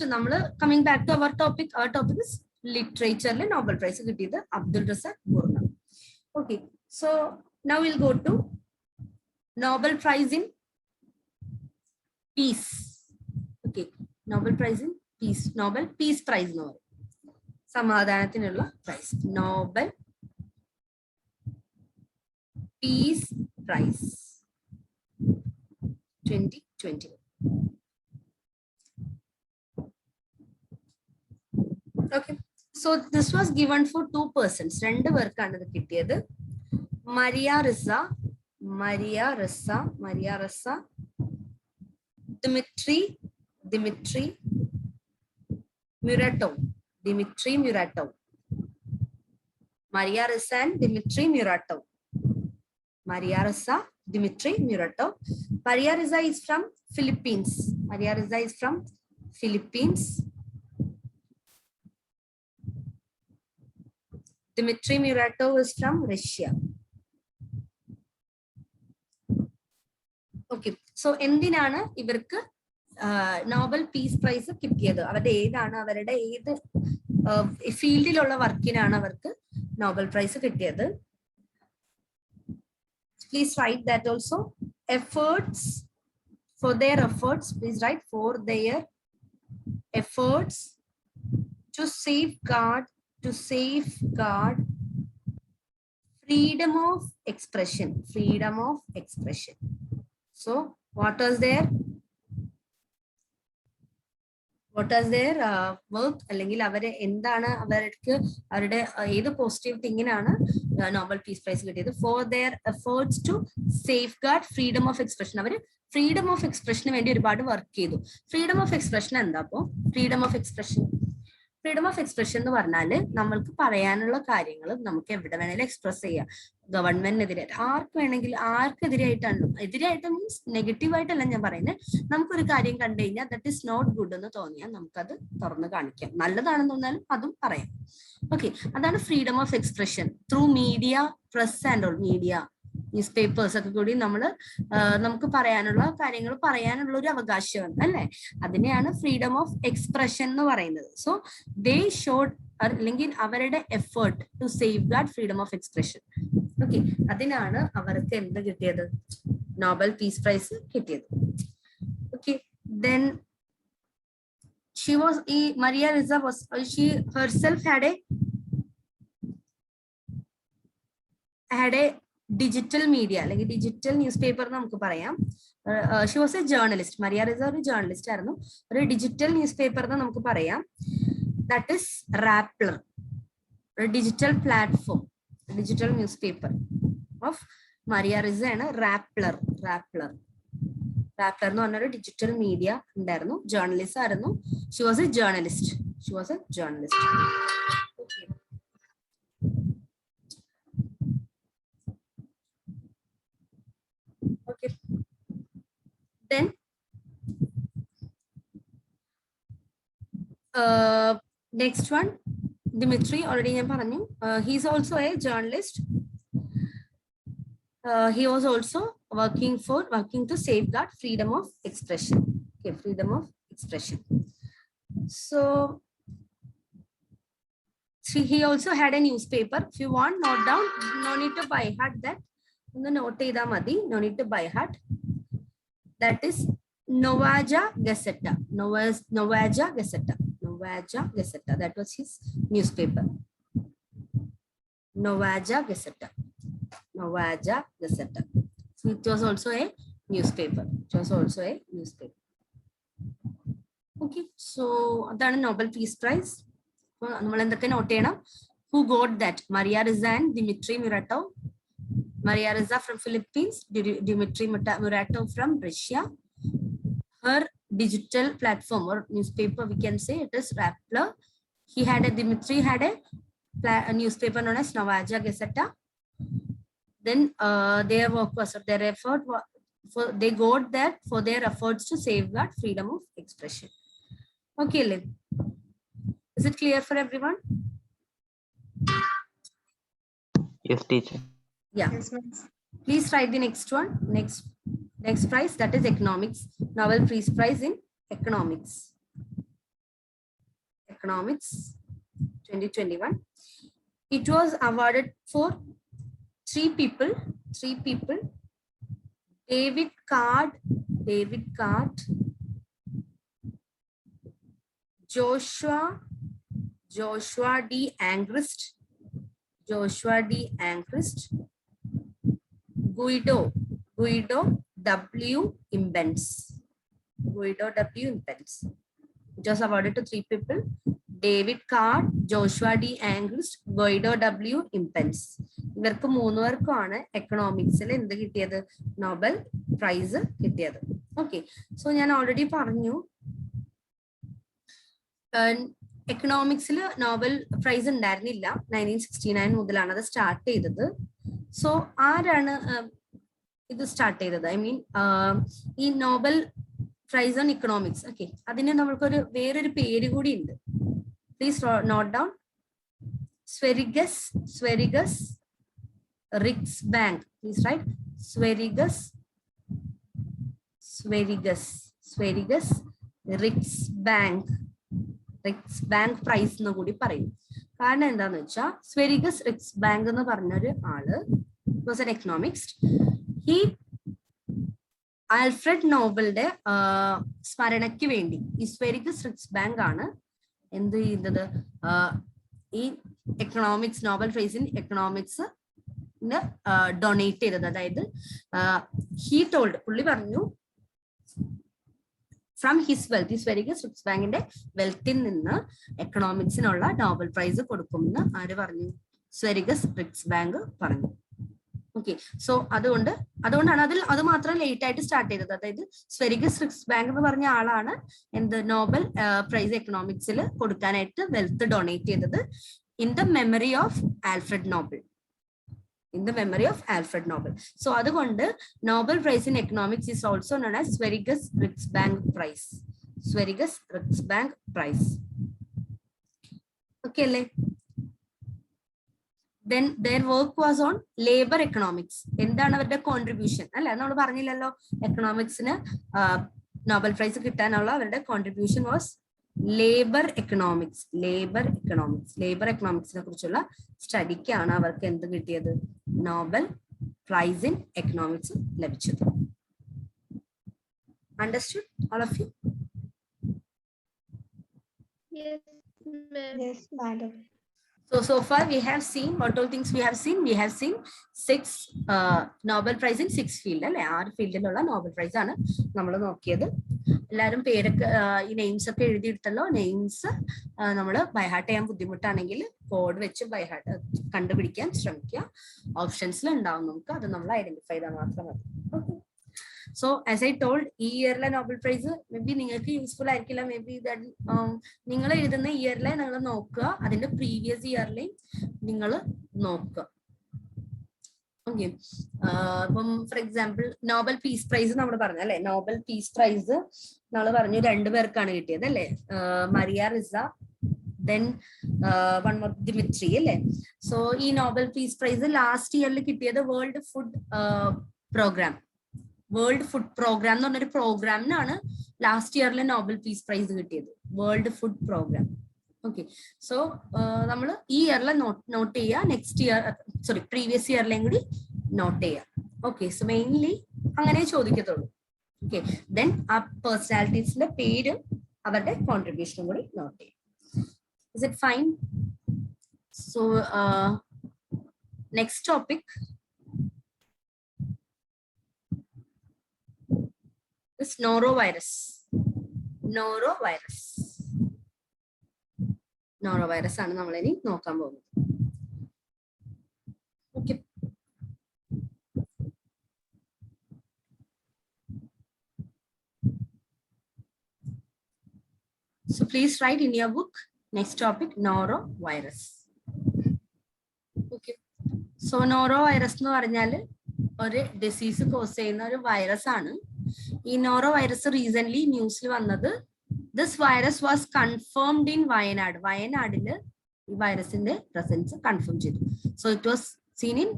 coming back to our topic is literature Nobel Prize കിട്ടിയത് Abdul Razak Gurnah. Okay, so now we'll go to Nobel Prize in Peace. Okay, Nobel Prize in Peace, Nobel Peace Prize എന്ന് പറയും, സമാധാനത്തിനുള്ള prize, Nobel peace prize 2021. Okay, so this was given for 2 persons. രണ്ട് പേർക്കാണ് ഇത് കിട്ടിയത്. Maria Ressa, Dmitry Muratov. Maria Ressa and Dimitri Muratov. Maria Ressa is from Philippines. Dimitri Muratov is from Russia. Okay, so എന്തിനാണ് ഇവർക്ക് Nobel peace prize കിട്ടിയത്? അവരുടെ ഏത് ഫീൽഡിലുള്ള വർക്കിനാണ് അവർക്ക് നോബൽ പ്രൈസ് കിട്ടിയത്? Please write that also. For their efforts, please write for their efforts to safeguard freedom of expression. So what was their work? അല്ലെങ്കിൽ അവരെ എന്താണ് അവരുടെ ഏത് പോസിറ്റീവ് തിങ്ങിനാണ് നോബൽ പീസ് പ്രൈസ് കിട്ടിയത്? For their efforts to safeguard freedom of expression. അവർ freedom of എക്സ്പ്രഷന് വേണ്ടി ഒരുപാട് വർക്ക് ചെയ്തു. ഫ്രീഡം ഓഫ് എക്സ്പ്രഷൻ എന്താ? അപ്പോ ഫ്രീഡം ഓഫ് എക്സ്പ്രഷൻ എന്ന് പറഞ്ഞാൽ നമ്മൾക്ക് പറയാനുള്ള കാര്യങ്ങൾ നമുക്ക് എവിടെ വേണേലും എക്സ്പ്രസ് ചെയ്യാം. ഗവൺമെന്റിനെതിരെ ആർക്ക് വേണമെങ്കിലും ആർക്കെതിരായിട്ടാണ് എതിരായിട്ട് മീൻസ് നെഗറ്റീവ് ആയിട്ടല്ല ഞാൻ പറയുന്നത്. നമുക്കൊരു കാര്യം കണ്ടു കഴിഞ്ഞാൽ ദാറ്റ് ഈസ് നോട്ട് ഗുഡ് എന്ന് തോന്നിയാൽ നമുക്കത് തുറന്ന് കാണിക്കാം. നല്ലതാണെന്ന് തോന്നാലും അതും പറയാം. ഓക്കെ, അതാണ് freedom of expression through media, press and all media, news papers ഒക്കെ കൂടി നമുക്ക് പറയാനുള്ള കാര്യങ്ങൾ പറയാനുള്ള ഒരു അവകാശമാണ് അല്ലെ. അതിനെയാണ് ഫ്രീഡം ഓഫ് എക്സ്പ്രഷൻ എന്ന് പറയുന്നത്. സോ ദേ ഷോഡ് അല്ലെങ്കിൽ അവരുടെ effort to safeguard freedom of expression. Okay, അതിനാണ് അവർക്ക് എന്ത് കിട്ടിയത്? നോബൽ പീസ് പ്രൈസ് കിട്ടിയത്. Okay, then she was Maria Ressa was she herself had a digital media അല്ലെങ്കിൽ ഡിജിറ്റൽ ന്യൂസ് പേപ്പർ നമുക്ക് പറയാം. She was a journalist. Maria Ressa ഒരു journalist ആയിരുന്നു. ഒരു ഡിജിറ്റൽ ന്യൂസ് പേപ്പർ എന്ന് നമുക്ക് പറയാം. ദാറ്റ് ഇസ് റാപ്ലർ, ഒരു digital platform, digital newspaper of Maria Ressa ആണ് റാപ്ലർ. റാപ്ലർ എന്ന് പറഞ്ഞൊരു ഡിജിറ്റൽ മീഡിയ ഉണ്ടായിരുന്നു. ജേർണലിസ്റ്റ് ആയിരുന്നു. She was a journalist. Okay. Then next one, Dimitri, already ഞാൻ പറഞ്ഞു. He is also a journalist. He was also working to safeguard freedom of expression. Okay, freedom of expression. So he also had a newspaper. If you want, note down. No need to by heart that. Note ചെയ്താൽ മതി. No need to by heart. That is Novaja Gazeta. Novaja Gazeta. That was his newspaper. Novaja Gazeta. So it was also a newspaper. Okay, so that's the Nobel Peace Prize. Who got that? Maria Ressa and Dmitry Muratov. Maria Ressa from Philippines, Dmitry Muratov from Russia. Her digital platform or newspaper, we can say it is Rappler. Dmitry had a newspaper known as Novaja Gazeta. Then their work was, their effort they got that for their efforts to safeguard freedom of expression. Okay, Lynn. Is it clear for everyone? Yes, teacher. Yeah. Yes, please write the next one. Next prize, that is economics. Nobel Peace Prize in economics. 2021. It was awarded for three people. David Card, Joshua D. Angrist, Guido W. Imbens. It was awarded to three people: David Card, Joshua D. Angrist, Guido W. Imbens. ഇവർക്ക് മൂന്നുപേർക്കുമാണ് എക്കണോമിക്സിൽ എന്ത് കിട്ടിയത്? Nobel prize കിട്ടിയത്. Okay, so ഞാൻ already പറഞ്ഞു എക്കണോമിക്സിൽ Nobel prize ഉണ്ടായിരുന്നില്ല. 1969 മുതലാണ് അത് start ചെയ്തത്. സോ ആരാണ് ഇത് സ്റ്റാർട്ട് ചെയ്തത്? ഐ മീൻ ഈ Nobel prize on economics. Okay, അതിന് നമ്മൾക്കൊരു വേറൊരു പേര് കൂടി ഉണ്ട്. Please note down. Sverigus Riksbank. Please write Sverigus Riksbank prize എന്ന് കൂടി പറയും. കാരണം എന്താന്ന് വെച്ചാൽ സ്വെരിഗസ് റിക്സ്ബാങ്ക് എന്ന് പറഞ്ഞൊരു ആള് വാസ് എൻ എക്കണോമിക്സ്റ്റ്. ഈ ആൽഫ്രഡ് നോബലിന്റെ സ്മരണയ്ക്ക് വേണ്ടി ഈ സ്വെരിഗസ് റിക്സ്ബാങ്ക് ആണ് എന്ത് ചെയ്യുന്നത്? ഈ economics Nobel prize in economics donate ചെയ്തത്. അതായത് പുള്ളി പറഞ്ഞു ഫ്രം ഹിസ് വെൽത്ത്, ഈ സ്വെരിഗസ് റിക്സ്ബാങ്കിന്റെ വെൽത്തിൽ നിന്ന് എക്കണോമിക്സിനുള്ള നോബൽ പ്രൈസ് കൊടുക്കുമെന്ന് ആര് പറഞ്ഞു? സ്വെരിഗസ് റിക്സ്ബാങ്ക് പറഞ്ഞു. ഓക്കെ, സോ അതുകൊണ്ടാണ് അത് മാത്രം ലേറ്റ് ആയിട്ട് സ്റ്റാർട്ട് ചെയ്തത്. അതായത് സ്വെരിഗസ് റിക്സ്ബാങ്ക് എന്ന് പറഞ്ഞ ആളാണ് എന്ത് നോബൽ പ്രൈസ് എക്കണോമിക്സിൽ കൊടുക്കാനായിട്ട് വെൽത്ത് ഡൊണേറ്റ് ചെയ്തത് in the memory of Alfred Nobel. in the memory of Alfred Nobel. So അതുകൊണ്ട് Nobel Prize in Economics is also known as Sveriges-Riksbank Prize. Sveriges-Riksbank Prize. Okay അല്ലേ? Then their work was on labor economics. എന്താണ് അവരുടെ contribution അല്ലെ? നമ്മൾ പറഞ്ഞില്ലല്ലോ എക്കണോമിക്സിന് Nobel prize കിട്ടാനുള്ള അവരുടെ contribution was labour economics. Labour എക്കണോമിക്സിനെ കുറിച്ചുള്ള സ്റ്റഡിക്കാണ് അവർക്ക് എന്ത് കിട്ടിയത്? നോബൽ പ്രൈസ് ഇൻ എക്കണോമിക്സ് ലഭിച്ചത്. Understood all of you? Yes, madam. So far we have seen what all things we have seen. We have seen 6 Nobel Prize in 6 field അല്ലെ? 6 ഫീൽഡിലുള്ള Nobel prize ആണ് നമ്മൾ നോക്കിയത്. എല്ലാവരും പേരൊക്കെ ഈ നെയിംസ് ഒക്കെ എഴുതിയെടുത്തല്ലോ. Names നമ്മൾ ബൈഹാർട്ട് ചെയ്യാൻ ബുദ്ധിമുട്ടാണെങ്കിൽ കോഡ് വെച്ച് ബൈഹാർട്ട് കണ്ടുപിടിക്കാൻ ശ്രമിക്കുക. ഓപ്ഷൻസിൽ ഉണ്ടാവും, നമുക്ക് അത് നമ്മൾ ഐഡന്റിഫൈ ചെയ്താൽ മാത്രം മതി. Okay. So as I told, ഈ ഇയറിലെ നോബൽ പ്രൈസ് മേ ബി നിങ്ങൾക്ക് യൂസ്ഫുൾ ആയിരിക്കില്ല. മേ ബി നിങ്ങൾ എഴുതുന്ന ഇയറിലെ നിങ്ങൾ നോക്കുക, അതിന്റെ പ്രീവിയസ് ഇയറിലെയും നിങ്ങൾ നോക്കുക. ഓക്കെ. ഇപ്പം for example Nobel peace prize നമ്മൾ പറഞ്ഞു അല്ലെ? നോബൽ പീസ് പ്രൈസ് നമ്മൾ പറഞ്ഞു 2 പേർക്കാണ് കിട്ടിയത് അല്ലെ? Maria Ressa, then one more Dmitry അല്ലെ? സോ ഈ നോബൽ പീസ് പ്രൈസ് ലാസ്റ്റ് ഇയറിൽ കിട്ടിയത് വേൾഡ് ഫുഡ് പ്രോഗ്രാം എന്ന് പറഞ്ഞൊരു പ്രോഗ്രാമിനാണ് ലാസ്റ്റ് ഇയറിലെ നോബൽ പീസ് പ്രൈസ് കിട്ടിയത്. World food program. Okay. So നമ്മൾ ഈ ഇയറിലെ നോട്ട് ചെയ്യുക, നെക്സ്റ്റ് ഇയർ പ്രീവിയസ് ഇയറിലെയും കൂടി നോട്ട് ചെയ്യുക. ഓക്കെ. സോ മെയിൻലി അങ്ങനെ ചോദിക്കത്തുള്ളൂ. ഓക്കെ. ദെൻ ആ പേഴ്സണാലിറ്റീസിന്റെ പേര്, അവരുടെ കോൺട്രിബ്യൂഷനും കൂടി നോട്ട് ചെയ്യും. Is it fine? So next topic is norovirus. Norovirus ആണ് നമ്മൾ ഇനി നോക്കാൻ പോകുന്നത്. Okay. So please write in your book next topic norovirus. Okay. So norovirus എന്ന് പറഞ്ഞാൽ ഒരു ഡിസീസ് കോസ് ചെയ്യുന്ന ഒരു വൈറസ് ആണ്. ഈ നോറോ വൈറസ് റീസെന്റ് ന്യൂസിൽ വന്നത്, this virus was confirmed in Wayanad. വയനാടില് ഈ വൈറസിന്റെ പ്രസൻസ് കൺഫേം ചെയ്തു. So it was seen in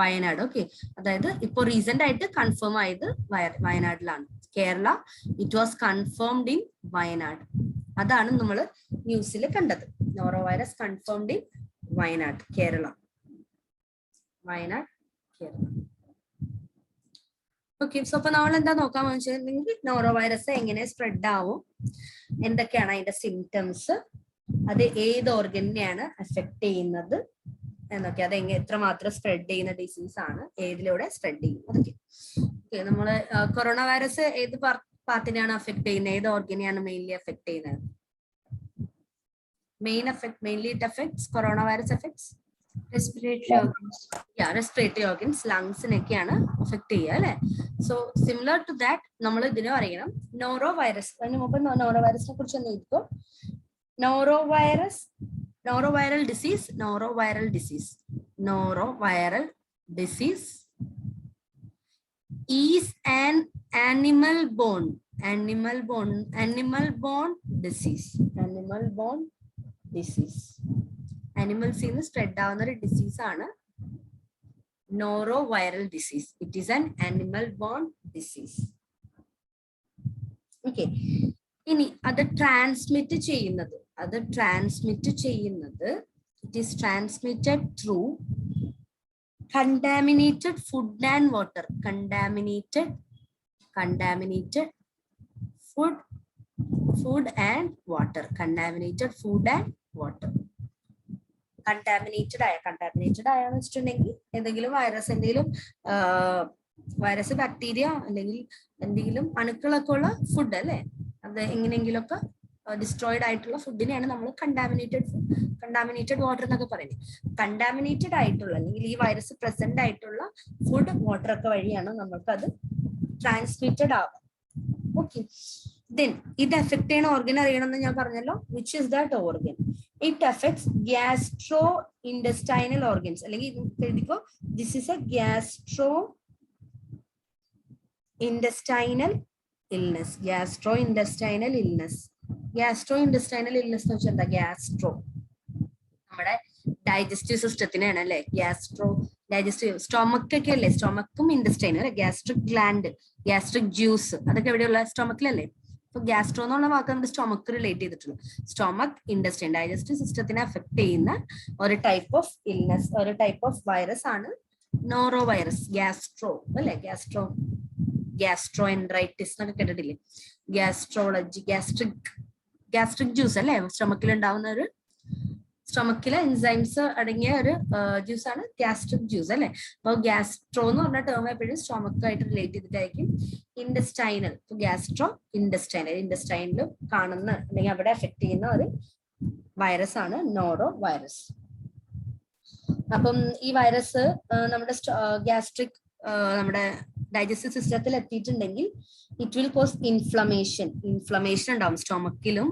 Wayanad. Okay. അതായത് ഇപ്പൊ റീസെന്റ് ആയിട്ട് കൺഫേം ആയത് വയനാട്ടിലാണ്. Kerala, it was confirmed in Wayanad. അതാണ് നമ്മൾ ന്യൂസിൽ കണ്ടത്. Norovirus confirmed in Wayanad, Kerala. Wayanad, Kerala. Okay. So അപ്പൊ നമ്മൾ എന്താ നോക്കാൻ വെച്ചിട്ടുണ്ടെങ്കിൽ നോറോ വൈറസ് എങ്ങനെ സ്പ്രെഡ് ആവും, എന്തൊക്കെയാണ് അതിന്റെ സിംറ്റംസ്, അത് ഏത് ഓർഗനെയാണ് അഫക്ട് ചെയ്യുന്നത് എന്നൊക്കെ, അത് എത്രമാത്രം സ്പ്രെഡ് ചെയ്യുന്ന ഡിസീസ് ആണ്, ഏതിലൂടെ സ്പ്രെഡ് ചെയ്യും, അതൊക്കെ. ഓക്കെ. നമ്മള് കൊറോണ വൈറസ് ഏത് പാർട്ടിനെയാണ് അഫക്ട് ചെയ്യുന്നത്, ഏത് ഓർഗനെയാണ് മെയിൻലി അഫക്ട് ചെയ്യുന്നത്? Mainly it affects coronavirus affects Respiratory organs. Yeah, respiratory organs, lungs നെയൊക്കെയാണ് അഫക്ട് ചെയ്യുക അല്ലെ? സോ സിമിലർ ടു ദാറ്റ് നമ്മൾ ഇതിനെ അറിയണം നോറോ വൈറസ്. അതിന് മുമ്പ് നോറോ വൈറസിനെ കുറിച്ച് ഒന്ന് എഴുതിക്കോ. Noroviral disease is an animal borne disease. Animals spread ആവുന്ന ഒരു ഡിസീസ് ആണ് noroviral disease. It is an animal borne disease. Okay. ഇനി അത് ട്രാൻസ്മിറ്റ് ചെയ്യുന്നത് it is transmitted through contaminated food and water. Contaminated food and water. Contaminated ആയാന്ന് വെച്ചിട്ടുണ്ടെങ്കിൽ എന്തെങ്കിലും virus bacteria അല്ലെങ്കിൽ എന്തെങ്കിലും അണുക്കളൊക്കെ ഉള്ള ഫുഡ് അല്ലെ, അത് എങ്ങനെയെങ്കിലുമൊക്കെ ഡിസ്ട്രോയിഡ് ആയിട്ടുള്ള ഫുഡിനെയാണ് നമ്മൾ കണ്ടാമിനേറ്റഡ് വാട്ടർ എന്നൊക്കെ പറയുന്നത്. കണ്ടാമിനേറ്റഡ് ആയിട്ടുള്ള അല്ലെങ്കിൽ ഈ വൈറസ് പ്രസന്റ് ആയിട്ടുള്ള ഫുഡ്, വാട്ടർ ഒക്കെ വഴിയാണ് നമ്മൾക്ക് അത് ട്രാൻസ്മിറ്റഡ് ആവുക. ഓക്കെ. ദെൻ ഇത് എഫക്ട് ചെയ്യുന്ന ഓർഗൻ അറിയണമെന്ന് ഞാൻ പറഞ്ഞല്ലോ. Which is that organ? It affects gastrointestinal organs. This is a gastrointestinal illness. Gastrointestinal illness. Gastrointestinal illness എന്ന് വെച്ചാൽ എന്താ? Gastro നമ്മുടെ ഡൈജസ്റ്റീവ് സിസ്റ്റത്തിനാണ് അല്ലെ. ഡൈജസ്റ്റീവ് സ്റ്റൊമക്ക് ഒക്കെ അല്ലേ, സ്റ്റൊമക്കും ഇൻഡസ്റ്റൈനും അല്ലെ. ഗ്യാസ്ട്രിക് ഗ്ലാൻഡ്, ഗ്യാസ്ട്രിക് ജ്യൂസ് അതൊക്കെ എവിടെയുള്ള? സ്റ്റൊമക്കിലല്ലേ. അപ്പൊ ഗ്യാസ്ട്രോ എന്നുള്ള വാക്ക് നമ്മുടെ സ്റ്റൊമക്ക് റിലേറ്റ് ചെയ്തിട്ടുള്ളൂ. സ്റ്റൊമക്, ഇൻഡസ്റ്റൈൻ, ഡൈജസ്റ്റീവ് സിസ്റ്റത്തിനെ അഫക്ട് ചെയ്യുന്ന ഒരു ടൈപ്പ് ഓഫ് ഇൽനെസ്, ഒരു ടൈപ്പ് ഓഫ് വൈറസ് ആണ് നോറോ വൈറസ്. ഗ്യാസ്ട്രോ അല്ലെ, ഗ്യാസ്ട്രോഎൻട്രൈറ്റിസ് എന്നൊക്കെ കേട്ടിട്ടില്ലേ? ഗ്യാസ്ട്രോളജി, ഗ്യാസ്ട്രിക് ജ്യൂസ് അല്ലെ, സ്റ്റൊമക്കിൽ ഉണ്ടാവുന്ന ഒരു, സ്റ്റൊമക്കിലെ എൻസൈംസ് അടങ്ങിയ ഒരു ജ്യൂസ് ആണ് ഗ്യാസ്ട്രിക് ജ്യൂസ് അല്ലെ. അപ്പൊ ഗ്യാസ്ട്രോ എന്ന് പറഞ്ഞ ടേം എപ്പോഴും സ്റ്റൊമക്ക് ആയിട്ട് റിലേറ്റ് ചെയ്തിട്ടായിരിക്കും. ഇൻഡസ്റ്റൈനൽ, ഗ്യാസ്ട്രോ ഇൻഡസ്റ്റൈനിലും കാണുന്ന അല്ലെങ്കിൽ അവിടെ എഫക്ട് ചെയ്യുന്ന ഒരു വൈറസ് ആണ് നോറോ വൈറസ്. അപ്പം ഈ വൈറസ് നമ്മുടെ ഗ്യാസ്ട്രിക്, നമ്മുടെ ഡൈജസ്റ്റീവ് സിസ്റ്റത്തിൽ എത്തിയിട്ടുണ്ടെങ്കിൽ ഇറ്റ് വിൽ കോസ് ഇൻഫ്ലമേഷൻ ഉണ്ടാവും. സ്റ്റൊമക്കിലും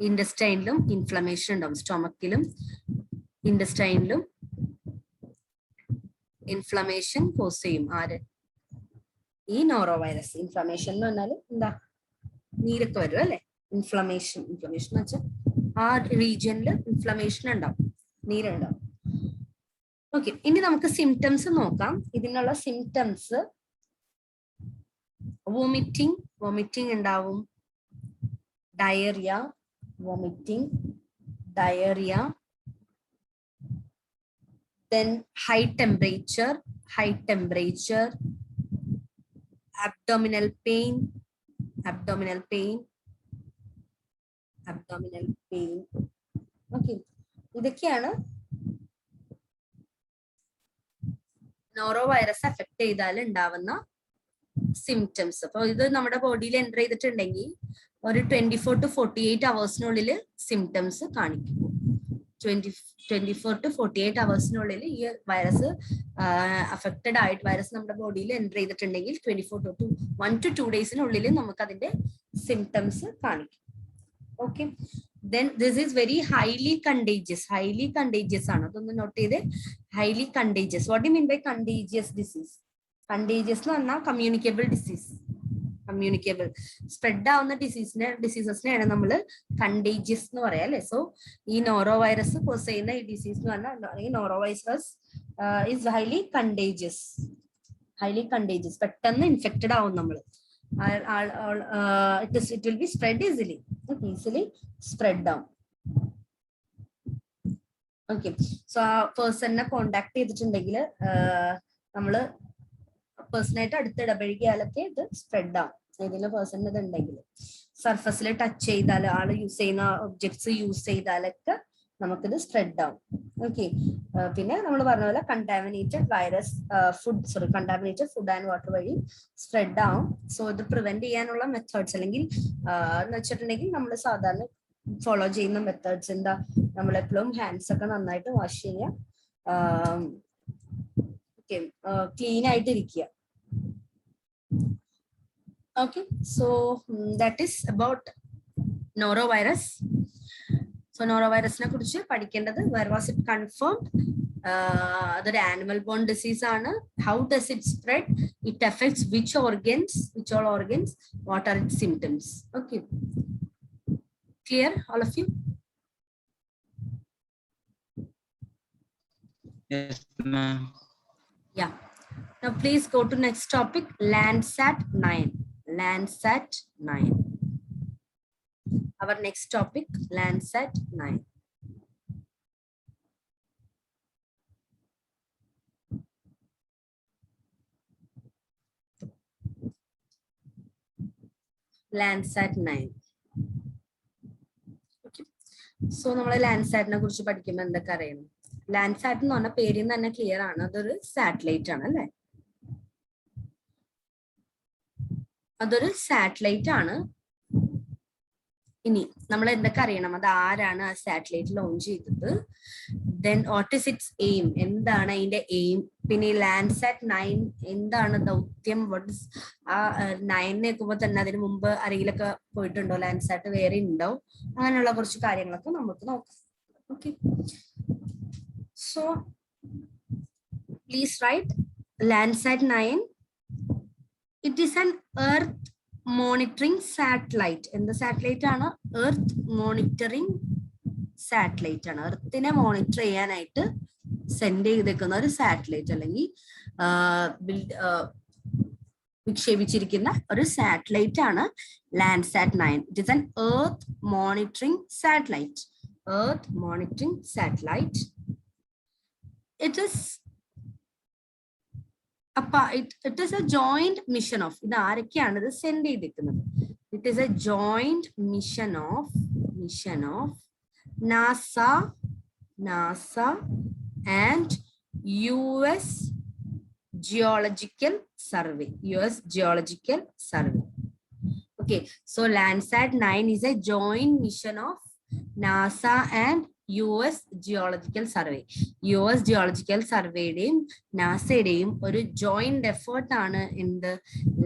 ഇൻഡസ്റ്റൈനിലും ഇൻഫ്ലമേഷൻ ഉണ്ടാവും. സ്റ്റൊമക്കിലും ഇൻഡസ്റ്റൈനിലും ഇൻഫ്ലമേഷൻ കോസ് ചെയ്യും. ആര്? ഈ നോറോ വൈറസ്. ഇൻഫ്ലമേഷൻ എന്ന് പറഞ്ഞാൽ എന്താ? നീരൊക്കെ വരും അല്ലെ. ഇൻഫ്ലമേഷൻ എന്ന് വെച്ചാൽ ആ റീജിയനിൽ ഇൻഫ്ലമേഷൻ ഉണ്ടാവും, നീരുണ്ടാവും. ഓക്കെ, ഇനി നമുക്ക് സിംറ്റംസ് നോക്കാം. ഇതിനുള്ള സിംറ്റംസ് വോമിറ്റിംഗ് ഉണ്ടാവും, diarrhoea, then high temperature, abdominal pain. Okay, ഇതൊക്കെയാണ് നോറോ വൈറസ് അഫക്ട് ചെയ്താൽ ഉണ്ടാവുന്ന സിംറ്റംസ്. അപ്പൊ ഇത് നമ്മുടെ ബോഡിയിൽ എൻ്റർ ചെയ്തിട്ടുണ്ടെങ്കിൽ ഒരു 24 to 48 അവേഴ്സിനുള്ളിൽ സിംറ്റംസ് കാണിക്കും. 24 to 48 അവേഴ്സിനുള്ളിൽ ഈ വൈറസ് അഫക്റ്റഡ് ആയിട്ട് വൈറസ് നമ്മുടെ ബോഡിയിൽ എൻ്റർ ചെയ്തിട്ടുണ്ടെങ്കിൽ 1 to 2 ഡേയ്സിനുള്ളിൽ നമുക്ക് അതിന്റെ സിംറ്റംസ് കാണിക്കും. Okay, then this is very highly contagious ആണ്. അതൊന്ന് നോട്ട് ചെയ്തേ. highly contagious. What do you mean by contagious disease? Contagious എന്ന് പറഞ്ഞാൽ കമ്മ്യൂണിക്കബിൾ ഡിസീസ്. സ്പ്രെഡ് ആവുന്ന ഡിസീസസിനെയാണ് നമ്മൾ കണ്ടേജിയസ് എന്ന് പറയാം അല്ലെ. സോ ഈ നോറോ വൈറസ് കോസ് ചെയ്യുന്ന ഈ ഡിസീസ് എന്ന് പറഞ്ഞാൽ ഈ noro virus is highly contagious. പെട്ടെന്ന് ഇൻഫെക്റ്റഡ് ആവും നമ്മൾ. it will be spread easily spread down. Okay, so ആ പേഴ്സണിനെ കോണ്ടാക്ട് ചെയ്തിട്ടുണ്ടെങ്കിൽ നമ്മള് പേഴ്സണായിട്ട് അടുത്ത് ഇടപഴകിയാലൊക്കെ ഇത് സ്പ്രെഡ് ആവും. ഏതെങ്കിലും പേഴ്സൺ ഇത് ഉണ്ടെങ്കിൽ സർഫസിൽ ടച്ച് ചെയ്താൽ, ആള് യൂസ് ചെയ്യുന്ന ഒബ്ജക്ട്സ് യൂസ് ചെയ്താലൊക്കെ നമുക്കിത് സ്പ്രെഡ് ആവും. ഓക്കെ, പിന്നെ നമ്മൾ പറഞ്ഞ പോലെ കണ്ടാമിനേറ്റഡ് ഫുഡ് ആൻഡ് വാട്ടർ വഴി സ്പ്രെഡ് ആവും. സോ ഇത് പ്രിവെന്റ് ചെയ്യാനുള്ള മെത്തേഡ്സ് അല്ലെങ്കിൽ എന്ന് വെച്ചിട്ടുണ്ടെങ്കിൽ നമ്മൾ സാധാരണ ഫോളോ ചെയ്യുന്ന മെത്തേഡ്സ് എന്താ? നമ്മളെപ്പോഴും ഹാൻഡ്സ് ഒക്കെ നന്നായിട്ട് വാഷ് ചെയ്യുക, ക്ലീൻ ആയിട്ട് ഇരിക്കുക. Okay, so that is about noro virus. So noro വൈറസിനെ കുറിച്ച് പഠിക്കേണ്ടത്, where was it confirmed? അതൊരു ആനിമൽ ബോൺ ഡിസീസ് ആണ്. How does it spread? It affects which all organs? What are its symptoms? Okay, clear all of you? Yes, ma'am. Yeah. Now please go to next topic, Landsat 9. Our next topic, Landsat 9. Landsat 9. Okay. So നമ്മൾ ലാൻഡ്സാറ്റിനെ കുറിച്ച് പഠിക്കുമ്പോൾ എന്തൊക്കെ അറിയണം? Landsat എന്ന് പറഞ്ഞ പേരിൽ നിന്ന് തന്നെ ക്ലിയർ ആണ്, അതൊരു സാറ്റലൈറ്റ് ആണ് അല്ലെ. അതൊരു സാറ്റലൈറ്റ് ആണ്. ഇനി നമ്മൾ എന്തൊക്കെ അറിയണം? അത് ആരാണ് ആ സാറ്റലൈറ്റ് ലോഞ്ച് ചെയ്തത്? Then what is it's aim? എന്താണ് അതിന്റെ എയിം? പിന്നെ ഈ ലാൻഡ്സാറ്റ് 9 എന്താണ് ദൗത്യം? വാട്ട് ഇസ് ആ 9 വെക്കുമ്പോൾ തന്നെ അതിന് മുമ്പ് ആരെങ്കിലൊക്കെ പോയിട്ടുണ്ടോ? ലാൻഡ്സാറ്റ് വേറെ ഉണ്ടോ? അങ്ങനെയുള്ള കുറച്ച് കാര്യങ്ങളൊക്കെ നമുക്ക് നോക്കാം. Okay. So please write Landsat 9. It is an Earth monitoring satellite. And the satellite ആണ് Earth monitoring satellite ആണ്. Earthനെ മോണിറ്റർ ചെയ്യാനായിട്ട് സെൻഡ് ചെയ്തേക്കുന്ന ഒരു സാറ്റലൈറ്റ് അല്ലെങ്കിൽ വിക്ഷേപിച്ചിരിക്കുന്ന ഒരു സാറ്റലൈറ്റ് ആണ് Landsat 9. It is an Earth monitoring satellite. Earth monitoring satellite. It is it is a joint mission of ഇത് ആരൊക്കെയാണ് ഇത് സെൻഡ് ചെയ്തിരിക്കുന്നത്. It is a joint mission of NASA and US Geological Survey. Okay, so Landsat 9 is a joint mission of NASA and US Geological Survey. US Geological Surveyയുടെയും നാസയുടെയും ഒരു joint effort ആണ് എന്ത്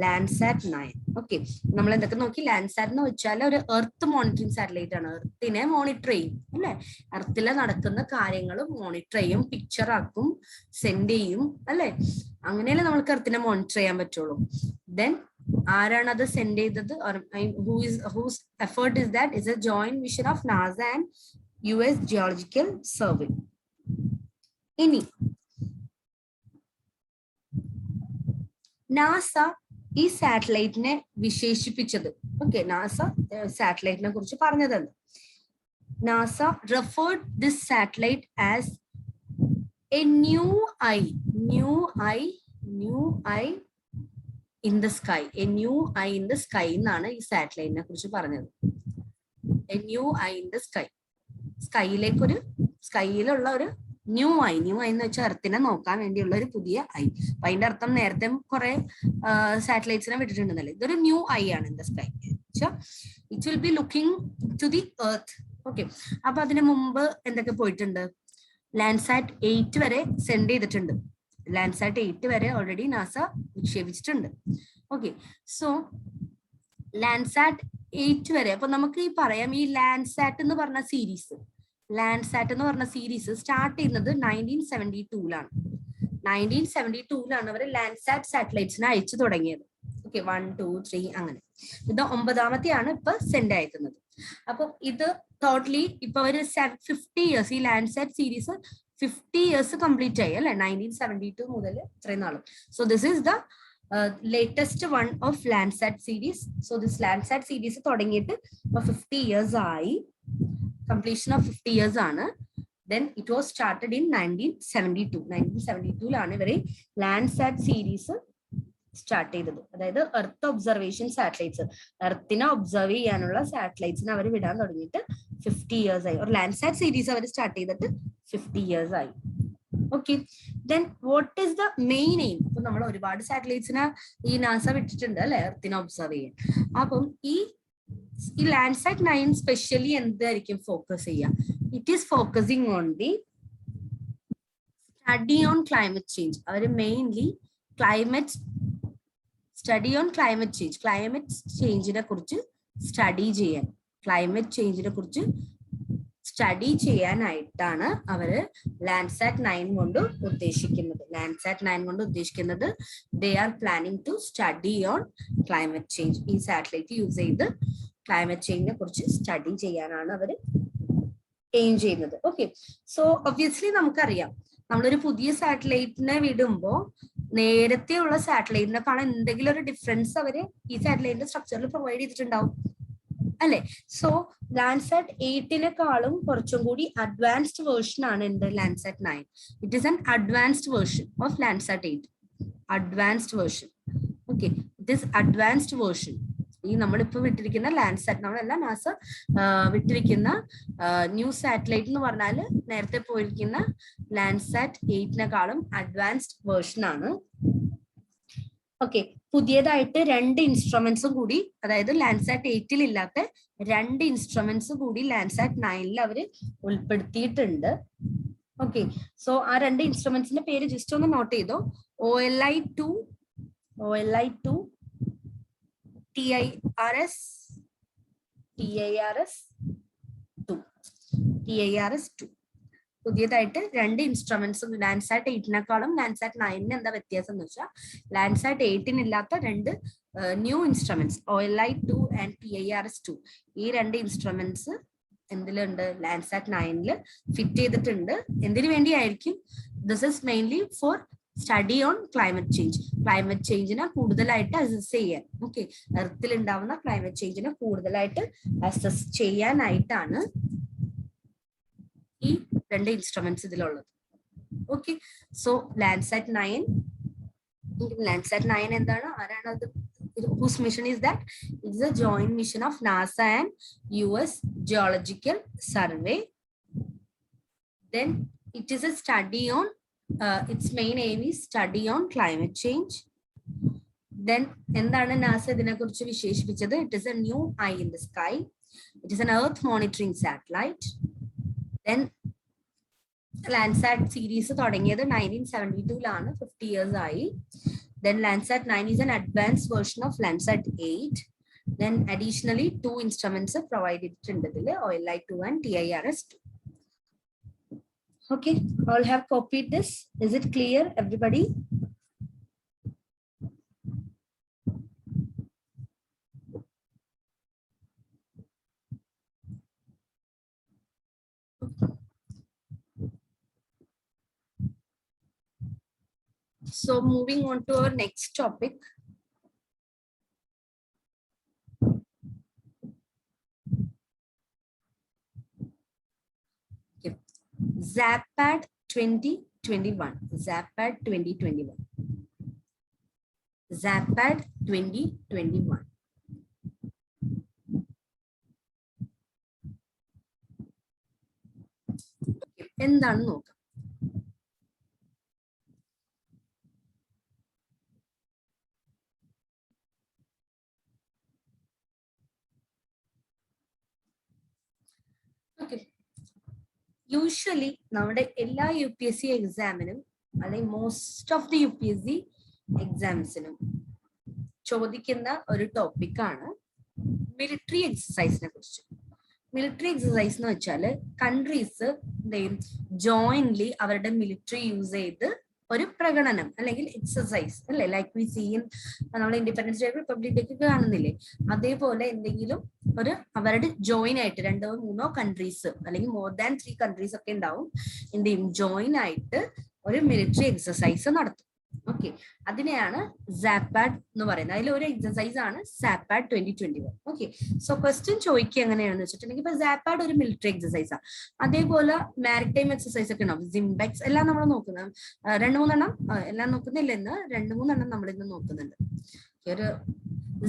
Landsat 9. Okay, നമ്മൾ എന്തൊക്കെ നോക്കി. Landsat എന്ന് വെച്ചാൽ ഒരു earth monitoring satellite ആണ്. എർത്തിനെ മോണിറ്റർ ചെയ്യും അല്ലെ, എർത്തിലെ നടക്കുന്ന കാര്യങ്ങൾ മോണിറ്റർ ചെയ്യും, പിക്ചർ ആക്കും, സെൻഡ് ചെയ്യും അല്ലെ. അങ്ങനെയല്ലേ നമ്മൾക്ക് എർത്തിനെ മോണിറ്റർ ചെയ്യാൻ പറ്റുള്ളൂ. ദെൻ ആരാണ് അത് സെൻഡ് ചെയ്തത്? whose effort is that? Is a joint mission of NASA and US Geological Survey. ഇനി നാസ ഈ സാറ്റലൈറ്റിനെ വിശേഷിപ്പിച്ചത്, ഓക്കെ, നാസ സാറ്റലൈറ്റിനെ കുറിച്ച് പറഞ്ഞതാണ്. NASA referred this satellite as a new eye in the sky. A new eye in the sky എന്നാണ് ഈ സാറ്റലൈറ്റിനെ കുറിച്ച് പറഞ്ഞത്. A new eye in the sky. സ്കൈയിലുള്ള ഒരു ന്യൂ ഐ എന്ന് വെച്ചാൽ എർത്തിനെ നോക്കാൻ വേണ്ടിയുള്ള ഒരു പുതിയ ഐ. അപ്പൊ അതിന്റെ അർത്ഥം നേരത്തെ കുറെ സാറ്റലൈറ്റ്സിനെ വിട്ടിട്ടുണ്ടെന്നല്ലേ. ഇതൊരു ന്യൂ ഐ ആണ് in the sky. It will be looking to the earth. Okay, അപ്പൊ അതിന് മുമ്പ് എന്തൊക്കെ പോയിട്ടുണ്ട്? Landsat 8 വരെ സെൻഡ് ചെയ്തിട്ടുണ്ട്. Landsat 8 വരെ ഓൾറെഡി നാസ വിക്ഷേപിച്ചിട്ടുണ്ട്. ഓക്കെ, സോ Landsat 8 വരെ. അപ്പൊ നമുക്ക് ഈ പറയാം, ഈ Landsat എന്ന് പറഞ്ഞ സീരീസ് സ്റ്റാർട്ട് ചെയ്യുന്നത് 1972ലാണ്. 1972ലാണ് അവർ Landsat സാറ്റലൈറ്റ്സിനെ അയച്ചു തുടങ്ങിയത്. ഓക്കെ, 1, 2, 3 അങ്ങനെ. ഇത് 9ാമത്തെയാണ് ഇപ്പൊ സെൻഡ് അയക്കുന്നത്. അപ്പൊ ഇത് ടോട്ടലി ഇപ്പൊ ഒരു 50 ഇയേഴ്സ് ഈ Landsat സീരീസ് 50 ഇയേഴ്സ് കംപ്ലീറ്റ് ആയി അല്ലെ, 1972 മുതൽ ഇത്രയും നാളും. So this is the latest one of Landsat series. So this Landsat series തുടങ്ങിയിട്ട് 50 years ആയി. Completion of 50 years ആണ്. Then it was started in 1972. 1972ലാണ് ഇവര് Landsat series സ്റ്റാർട്ട് ചെയ്തത്. അതായത് എർത്ത് ഒബ്സർവേഷൻ സാറ്റലൈറ്റ്സ്, എർത്തിനെ ഒബ്സർവ് ചെയ്യാനുള്ള സാറ്റലൈറ്റ്സിനെ അവർ വിടാൻ തുടങ്ങിയിട്ട് 50 years ആയി. ഒരു Landsat സീരീസ് അവർ സ്റ്റാർട്ട് ചെയ്തിട്ട് 50 years ആയി. Okay, then what is the main aim? ഇപ്പൊ നമ്മൾ ഒരുപാട് സാറ്റലൈറ്റ്സിനെ ഈ നാസ വിട്ടിട്ടുണ്ട് അല്ലെ എർത്തിനെ ഒബ്സർവ് ചെയ്യാൻ. അപ്പം ഈ Landsat 9 സ്പെഷ്യലി എന്തായിരിക്കും ഫോക്കസ് ചെയ്യുക? It is focusing on the study on climate change. അവര് മെയിൻലി ക്ലൈമറ്റ് ചേഞ്ചിനെ കുറിച്ച് സ്റ്റഡി ചെയ്യാനായിട്ടാണ് അവര് Landsat 9 കൊണ്ട് ഉദ്ദേശിക്കുന്നത്. They are planning to study on climate change. ഈ സാറ്റലൈറ്റ് യൂസ് ചെയ്ത് ക്ലൈമറ്റ് ചേഞ്ചിനെ കുറിച്ച് സ്റ്റഡി ചെയ്യാനാണ് അവർ എയിം ചെയ്യുന്നത്. ഓക്കെ, സോ ഒബ്വിയസ്ലി നമുക്കറിയാം, നമ്മളൊരു പുതിയ സാറ്റലൈറ്റിനെ വിടുമ്പോ നേരത്തെ ഉള്ള സാറ്റലൈറ്റിനെക്കാളും എന്തെങ്കിലും ഒരു ഡിഫറൻസ് അവര് ഈ സാറ്റലൈറ്റിന്റെ സ്ട്രക്ചറിൽ പ്രൊവൈഡ് ചെയ്തിട്ടുണ്ടാവും അല്ലെ. സോ Landsat 8നെക്കാളും കുറച്ചും കൂടി അഡ്വാൻസ്ഡ് വേർഷൻ ആണ് എന്ത് Landsat 9. It is an advanced version of Landsat 8. Okay, it is advanced version. ഈ നമ്മളിപ്പോ വിട്ടിരിക്കുന്ന Landsat, നമ്മളല്ല നാസ വിട്ടിരിക്കുന്ന ന്യൂ സാറ്റലൈറ്റ് എന്ന് പറഞ്ഞാല് നേരത്തെ പോയിരിക്കുന്ന Landsat 8നെക്കാളും അഡ്വാൻസ്ഡ് വേർഷൻ ആണ്. ഓക്കെ, പുതിയതായിട്ട് 2 ഇൻസ്ട്രുമെന്റ്സും കൂടി, അതായത് Landsat 8ൽ ഇല്ലാത്ത 2 ഇൻസ്ട്രുമെന്റ്സ് കൂടി Landsat 9ൽ അവര് ഉൾപ്പെടുത്തിയിട്ടുണ്ട്. ഓക്കെ, സോ ആ 2 ഇൻസ്ട്രുമെന്റ്സിന്റെ പേര് ജസ്റ്റ് ഒന്ന് നോട്ട് ചെയ്തോ. OLI-2 TIRS 2. TIRS-2. പുതിയതായിട്ട് 2 ഇൻസ്ട്രുമെന്റ്സും ലാൻഡ്സാറ്റ് 8-നേക്കാളും ലാൻഡ്സാറ്റ് 9-ന് എന്താ വ്യത്യാസം എന്ന് വെച്ചാൽ ലാൻഡ്സാറ്റ് 8-ന് ഇല്ലാത്ത 2 new instruments OLI-2 and TIRS-2. ഈ 2 ഇൻസ്ട്രുമെന്റ്സ് എന്തിലുണ്ട്? ലാൻഡ്സാറ്റ് 9-ല് ഫിറ്റ് ചെയ്തിട്ടുണ്ട്. എന്തിനു വേണ്ടിയായിരിക്കും? This is mainly for study on climate change. Climate ചേഞ്ചിനെ കൂടുതലായിട്ട് അസസ് ചെയ്യാൻ, ഓക്കെ, എർത്തിൽ ഉണ്ടാവുന്ന ക്ലൈമറ്റ് ചേഞ്ചിനെ കൂടുതലായിട്ട് അസസ് ചെയ്യാനായിട്ടാണ് ഈ 2 ഇൻസ്ട്രുമെന്റ്സ് ഇതിലുള്ളത്. ഓക്കെ, സോ ലാൻഡ്സാറ്റ് 9 എന്താണ്? ആരാണ് അത്? Whose mission is that? It's a joint mission of NASA and US Geological Survey. Then it is a study on its main aim is study on climate change. Then എന്താണ് NASA ഇതിനെ കുറിച്ച് വിശേഷിപ്പിച്ചത്? It is a new eye in the sky. It is an earth monitoring satellite. Then Landsat series തുടങ്ങിയത് 1972-ലാണ്, 50 years ആയി. Then Landsat 9 is an advanced version of Landsat 8. Then additionally 2 instruments are provided in the OLI-2 and TIRS-2. Okay, all have copied this. Is it clear, everybody? So moving on to our next topic. Okay. ZAPAD 2021. ZAPAD 2021. ZAPAD 2021. Okay. എന്താണ് നോക്കാം. Usually നമ്മുടെ എല്ലാ UPSC എക്സാമിനും അല്ലെങ്കിൽ most of the UPSC എക്സാംസിനും ചോദിക്കുന്ന ഒരു ടോപ്പിക്കാണ് military എക്സസൈസിനെ കുറിച്ച്. Military exercise എന്ന് വെച്ചാൽ കൺട്രീസ് ജോയിന്റ്ലി അവരുടെ മിലിറ്ററി യൂസ് ചെയ്ത് ഒരു പ്രകടനം അല്ലെങ്കിൽ എക്സസൈസ് അല്ലെ, ലൈക്ക് വി സീ ഇൻ നമ്മൾ ഇൻഡിപെൻഡൻസ് ഡേ, റിപ്പബ്ലിക് ഡേ ഒക്കെ കാണുന്നില്ലേ, അതേപോലെ എന്തെങ്കിലും ഒരു അവരുടെ ജോയിൻ ആയിട്ട് 2-3 കൺട്രീസ് അല്ലെങ്കിൽ മോർ ദാൻ 3 കൺട്രീസ് ഒക്കെ ഉണ്ടാവും, എന്ത് ചെയ്യും, ജോയിൻ ആയിട്ട് ഒരു മിലിറ്ററി എക്സസൈസ് നടത്തും. ഓക്കെ, അതിനെയാണ് ZAPAD എന്ന് പറയുന്നത്. അതിൽ ഒരു എക്സസൈസ് ആണ് ZAPAD 2021. ഓക്കെ, സോ ക്വസ്റ്റ്യൻ ചോദിക്കുക എങ്ങനെയാണെന്ന് വെച്ചിട്ടുണ്ടെങ്കിൽ ഇപ്പൊ ZAPAD ഒരു മിലിറ്ററി എക്സസൈസ് ആണ്. അതേപോലെ മാരിടൈം എക്സസൈസ് ഒക്കെ ഉണ്ടാവും, സിംബെക്സ് എല്ലാം നമ്മൾ നോക്കുന്നത് 2-3 എണ്ണം എല്ലാം നോക്കുന്നില്ലെന്ന് 2-3 എണ്ണം നമ്മൾ ഇന്ന് നോക്കുന്നുണ്ട്. ഒരു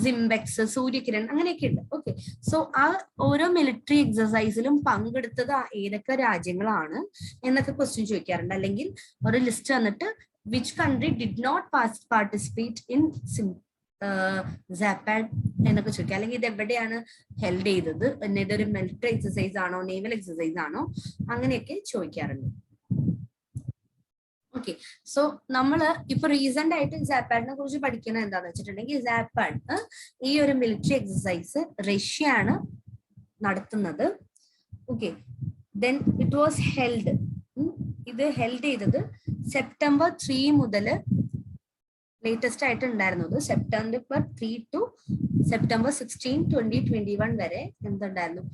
സിംബെക്സ്, സൂര്യകിരൺ അങ്ങനെയൊക്കെ ഉണ്ട്. ഓക്കെ, സോ ആ ഓരോ മിലിറ്ററി എക്സസൈസിലും പങ്കെടുത്തത് ഏതൊക്കെ രാജ്യങ്ങളാണ് എന്നൊക്കെ ക്വസ്റ്റ്യൻ ചോദിക്കാറുണ്ട്. അല്ലെങ്കിൽ ഒരു ലിസ്റ്റ് വന്നിട്ട് which country did not participate in ZAPAD എന്നൊക്കെ ചോദിക്കുക. അല്ലെങ്കിൽ ഇത് എവിടെയാണ് ഹെൽഡ് ചെയ്തത്, ഇതൊരു മിലിറ്ററി എക്സസൈസ് ആണോ നേവൽ എക്സസൈസ് ആണോ, അങ്ങനെയൊക്കെ ചോദിക്കാറുണ്ട്. ഓക്കെ, സോ നമ്മള് ഇപ്പൊ റീസെന്റ് ആയിട്ട് ZAPAD-നെ കുറിച്ച് പഠിക്കുന്നത് എന്താന്ന് വെച്ചിട്ടുണ്ടെങ്കിൽ ZAPAD ഈ ഒരു മിലിറ്ററി എക്സസൈസ് റഷ്യയാണ് നടത്തുന്നത്. Okay, then it was held, ഇത് ഹെൽഡ് ചെയ്തത് സെപ്റ്റംബർ 3 മുതൽ ലേറ്റസ്റ്റ് ആയിട്ട് ഉണ്ടായിരുന്നത് സെപ്റ്റംബർ 3 ടു സെപ്റ്റംബർ 16, 2021 വരെ എന്തുണ്ടായിരുന്നു,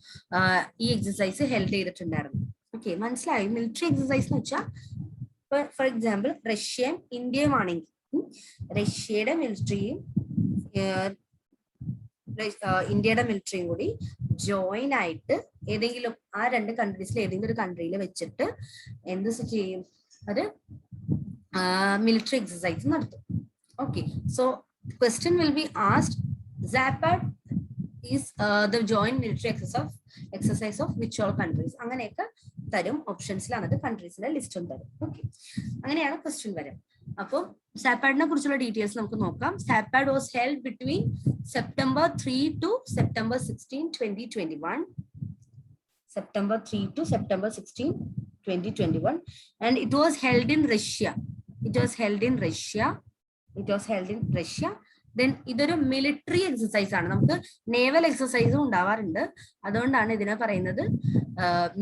ഈ എക്സസൈസ് ഹെൽഡ് ചെയ്തിട്ടുണ്ടായിരുന്നു. ഓക്കെ, മനസ്സിലായി? മിലിറ്ററി എക്സസൈസ് എന്ന് വെച്ചാൽ ഫോർ എക്സാമ്പിൾ റഷ്യയും ഇന്ത്യയും ആണെങ്കിൽ റഷ്യയുടെ മിലിറ്ററിയും ഇന്ത്യയുടെ മിലിറ്ററിയും കൂടി ജോയിൻ ആയിട്ട് ഏതെങ്കിലും ആ 2 കൺട്രീസിൽ ഏതെങ്കിലും ഒരു കൺട്രിയിൽ വെച്ചിട്ട് എന്ത് ചെയ്യും, അത് മിലിറ്ററി എക്സസൈസ് നടത്തും. Okay, so question will be asked ZAPAD is the joint military exercise of which all countries, അങ്ങനെയൊക്കെ തരും. ഓപ്ഷൻസിൽ എന്നിട്ട് കൺട്രീസിന്റെ ലിസ്റ്റും തരും. ഓക്കെ, അങ്ങനെയാണ് ക്വസ്റ്റ്യൻ വരും. അപ്പോൾ ZAPAD-നെ കുറിച്ചുള്ള ഡീറ്റെയിൽസ് നമുക്ക് നോക്കാം. ZAPAD was held between September 3 to September 16, 2021. September 3 to September 16, 2021, and it was held in Russia. It was held in Russia. Then ഇതൊരു മിലിറ്ററി എക്സസൈസ് ആണ്. നമുക്ക് നേവൽ എക്സസൈസും ഉണ്ടാവാറുണ്ട്, അതുകൊണ്ടാണ് ഇതിനെ പറയുന്നത്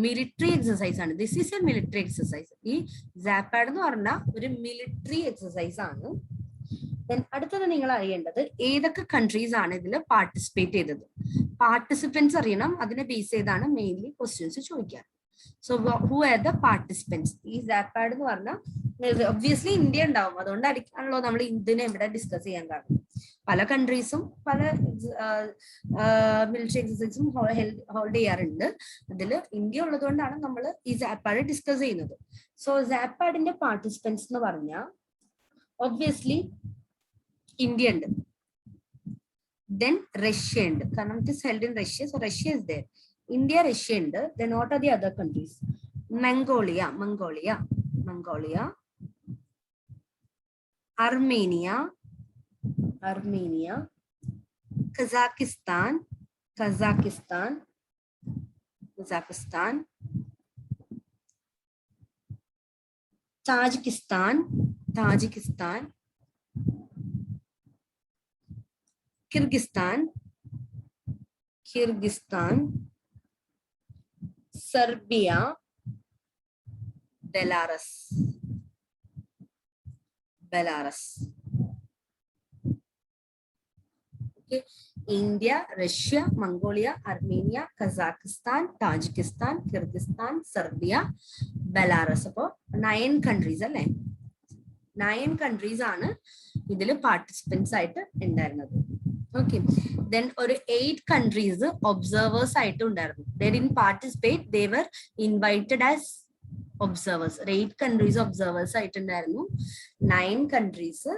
മിലിറ്ററി എക്സസൈസ് ആണ്. This is A military exercise. ഈ സാപ്പാഡ് എന്ന് പറഞ്ഞാൽ ഒരു മിലിറ്ററി എക്സസൈസ് ആണ്. അടുത്തത് നിങ്ങൾ അറിയേണ്ടത് ഏതൊക്കെ കൺട്രീസ് ആണ് ഇതിൽ പാർട്ടിസിപ്പേറ്റ് ചെയ്തത്. പാർട്ടിസിപ്പൻസ് അറിയണം, അതിനെ ബേസ് ചെയ്താണ് മെയിൻലി ക്വസ്റ്റ്യൻസ് ചോദിക്കുക. So who are the participants? ഈ സാപ്പാഡ് എന്ന് പറഞ്ഞാൽ ഒബ്വിയസ്ലി ഇന്ത്യ ഉണ്ടാവും, അതുകൊണ്ടായിരിക്കാണല്ലോ നമ്മൾ ഇതിനെ ഇവിടെ ഡിസ്കസ് ചെയ്യാൻ കാരണം. പല കൺട്രീസും പല മിലിറ്ററി എക്സസൈസും ഹോൾഡ് ചെയ്യാറുണ്ട്. അതിൽ ഇന്ത്യ ഉള്ളതുകൊണ്ടാണ് നമ്മൾ ഈ സാപ്പാഡ് ഡിസ്കസ് ചെയ്യുന്നത്. സോ സാപ്പാഡിന്റെ പാർട്ടിസിപ്പൻസ് എന്ന് പറഞ്ഞാൽ ഒബ്വിയസ്ലി ഇന്ത്യ ഉണ്ട്, ദെൻ റഷ്യ ഉണ്ട്, കാരണം it is held in Russia. So Russia is there. India, Russia ഉണ്ട്. Then what are the other countries? Mongolia, Armenia, Kazakhstan, Tajikistan, Kyrgyzstan, Serbia, Belarus. India, Russia, Mongolia, Armenia, Kazakhstan, Tajikistan, Kyrgyzstan, Serbia, Belarus. അപ്പോ 9 countries അല്ലെ? 9 countries ആണ് ഇതിൽ participants ആയിട്ട് ഉണ്ടായിരുന്നത്. Okay, then ഒരു 8 countries observers ആയിട്ട് ഉണ്ടായിരുന്നു. They didn't participate, they were invited as observers. 8 countries observers ആയിട്ടുണ്ടായിരുന്നു, 9 കൺട്രീസ്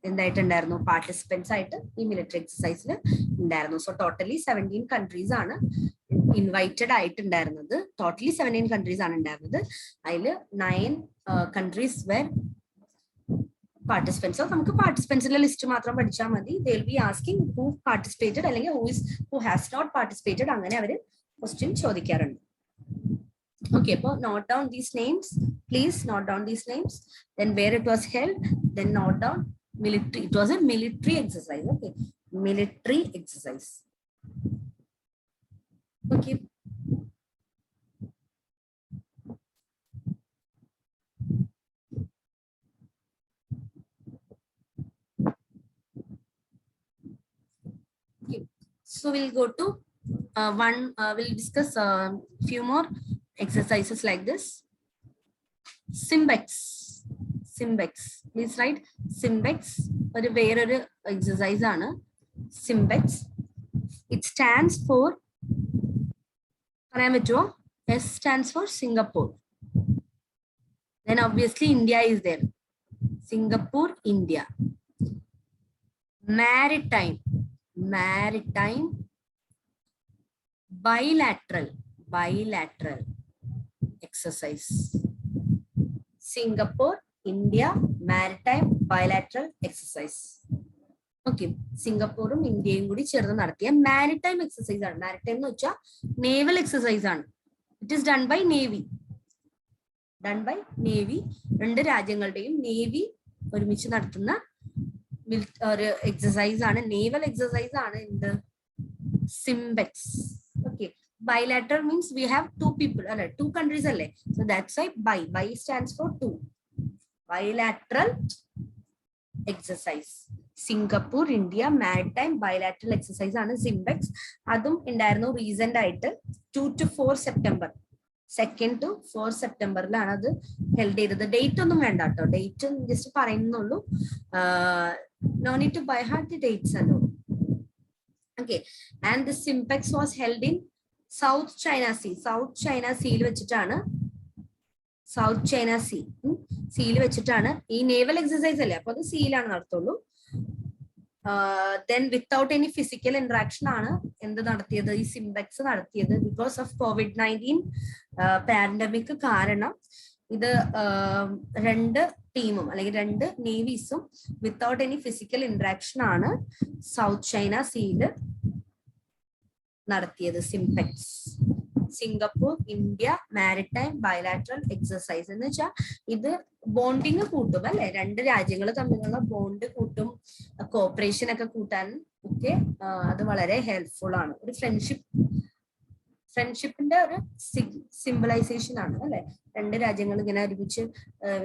എന്തായിട്ടുണ്ടായിരുന്നു? പാർട്ടിസിപ്പൻസ് ആയിട്ട് ഈ മിലിറ്ററി എക്സസൈസിൽ ഉണ്ടായിരുന്നു. സോ ടോട്ടലി 17 കൺട്രീസ് ആണ് ഇൻവൈറ്റഡ് ആയിട്ടുണ്ടായിരുന്നത്. ടോട്ടലി 17 കൺട്രീസ് ആണ് ഉണ്ടായിരുന്നത്. അതിൽ 9 കൺട്രീസ് വേർ പാർട്ടിസിപ്പൻസ്. നമുക്ക് പാർട്ടിസിപ്പൻസിന്റെ ലിസ്റ്റ് മാത്രം പഠിച്ചാൽ മതി. They will be asking who participated അല്ലെങ്കിൽ ഹു ഹാസ് നോട്ട് പാർട്ടിസിപ്പേറ്റഡ്, അങ്ങനെ അവർ ക്വസ്റ്റ്യൻ ചോദിക്കാറുണ്ട്. ഓക്കെ, അപ്പോൾ note down these names, please note down these names. Then where it was held, then note down military. It was a military exercise. Okay, military exercise. Okay, so we'll go to we'll discuss few more exercises like this. Simbex, please write Simbex. ഒരു വേറൊരു exercise ആണ് Simbex. It stands for, പറയാൻ പറ്റുമോ? S stands for Singapore. Then obviously India is there. Singapore, India. Maritime, bilateral exercise. Singapore, India, maritime bilateral exercise. ഓക്കെ, സിംഗപ്പൂറും ഇന്ത്യയും കൂടി ചേർന്ന് നടത്തിയ മാരിടൈം എക്സസൈസ് ആണ്. മാരിടൈം എന്ന് വെച്ചാൽ നേവൽ എക്സസൈസ് ആണ്. It is done by navy. രണ്ട് രാജ്യങ്ങളുടെയും നേവി ഒരുമിച്ച് നടത്തുന്ന ഒരു എക്സസൈസ് ആണ്, നേവൽ എക്സസൈസ് ആണ് എന്ത്? SIMBEX. Okay, bilateral means we have 2 people, 2 countries alle. So that's why bi stands for 2. Bilateral exercise. Singapore, India, maritime bilateral exercise ആണ് Simbex. അതും ഉണ്ടായിരുന്നു റീസെന്റ് ആയിട്ട് 2 to 4 സെപ്റ്റംബർ 2nd to 4 സെപ്റ്റംബറിലാണ് അത് held ചെയ്തത്. Date ഒന്നും വേണ്ട കേട്ടോ, ഡേറ്റ് ജസ്റ്റ് പറയുന്നുള്ളൂ. No need to by heart the dates and all. Okay, and the Simbex was held in South China Sea വെച്ചിട്ടാണ്, സൗത്ത് ചൈന സീയിൽ വെച്ചിട്ടാണ് ഈ നേവൽ എക്സസൈസ് അല്ലേ, അപ്പൊ അത് സീയിലാണ് നടത്തുള്ളൂ. Then without any physical interaction ആണ് എന്ത് നടത്തിയത്? ഈ സിംബെക്സ് നടത്തിയത്. ബിക്കോസ് ഓഫ് COVID-19 പാൻഡമിക് കാരണം ഇത് 2 ടീമും അല്ലെങ്കിൽ 2 നേവീസും വിത്തൗട്ട് എനി ഫിസിക്കൽ ഇന്ററാക്ഷൻ ആണ് സൗത്ത് ചൈന സീയിൽ നടത്തിയത്. SIMBEX, Singapore India maritime bilateral exercise എന്ന് വെച്ചാൽ ഇത് ബോണ്ടിങ് കൂട്ടും അല്ലെ, രണ്ട് രാജ്യങ്ങൾ തമ്മിലുള്ള ബോണ്ട് കൂട്ടും, കോപ്പറേഷൻ ഒക്കെ കൂട്ടാൻ ഒക്കെ അത് വളരെ ഹെൽപ്ഫുൾ ആണ്. ഒരു ഫ്രണ്ട്ഷിപ്പിന്റെ ഒരു സിംബലൈസേഷൻ ആണ് അല്ലെ, രണ്ട് രാജ്യങ്ങൾ ഇങ്ങനെ ഒരുമിച്ച്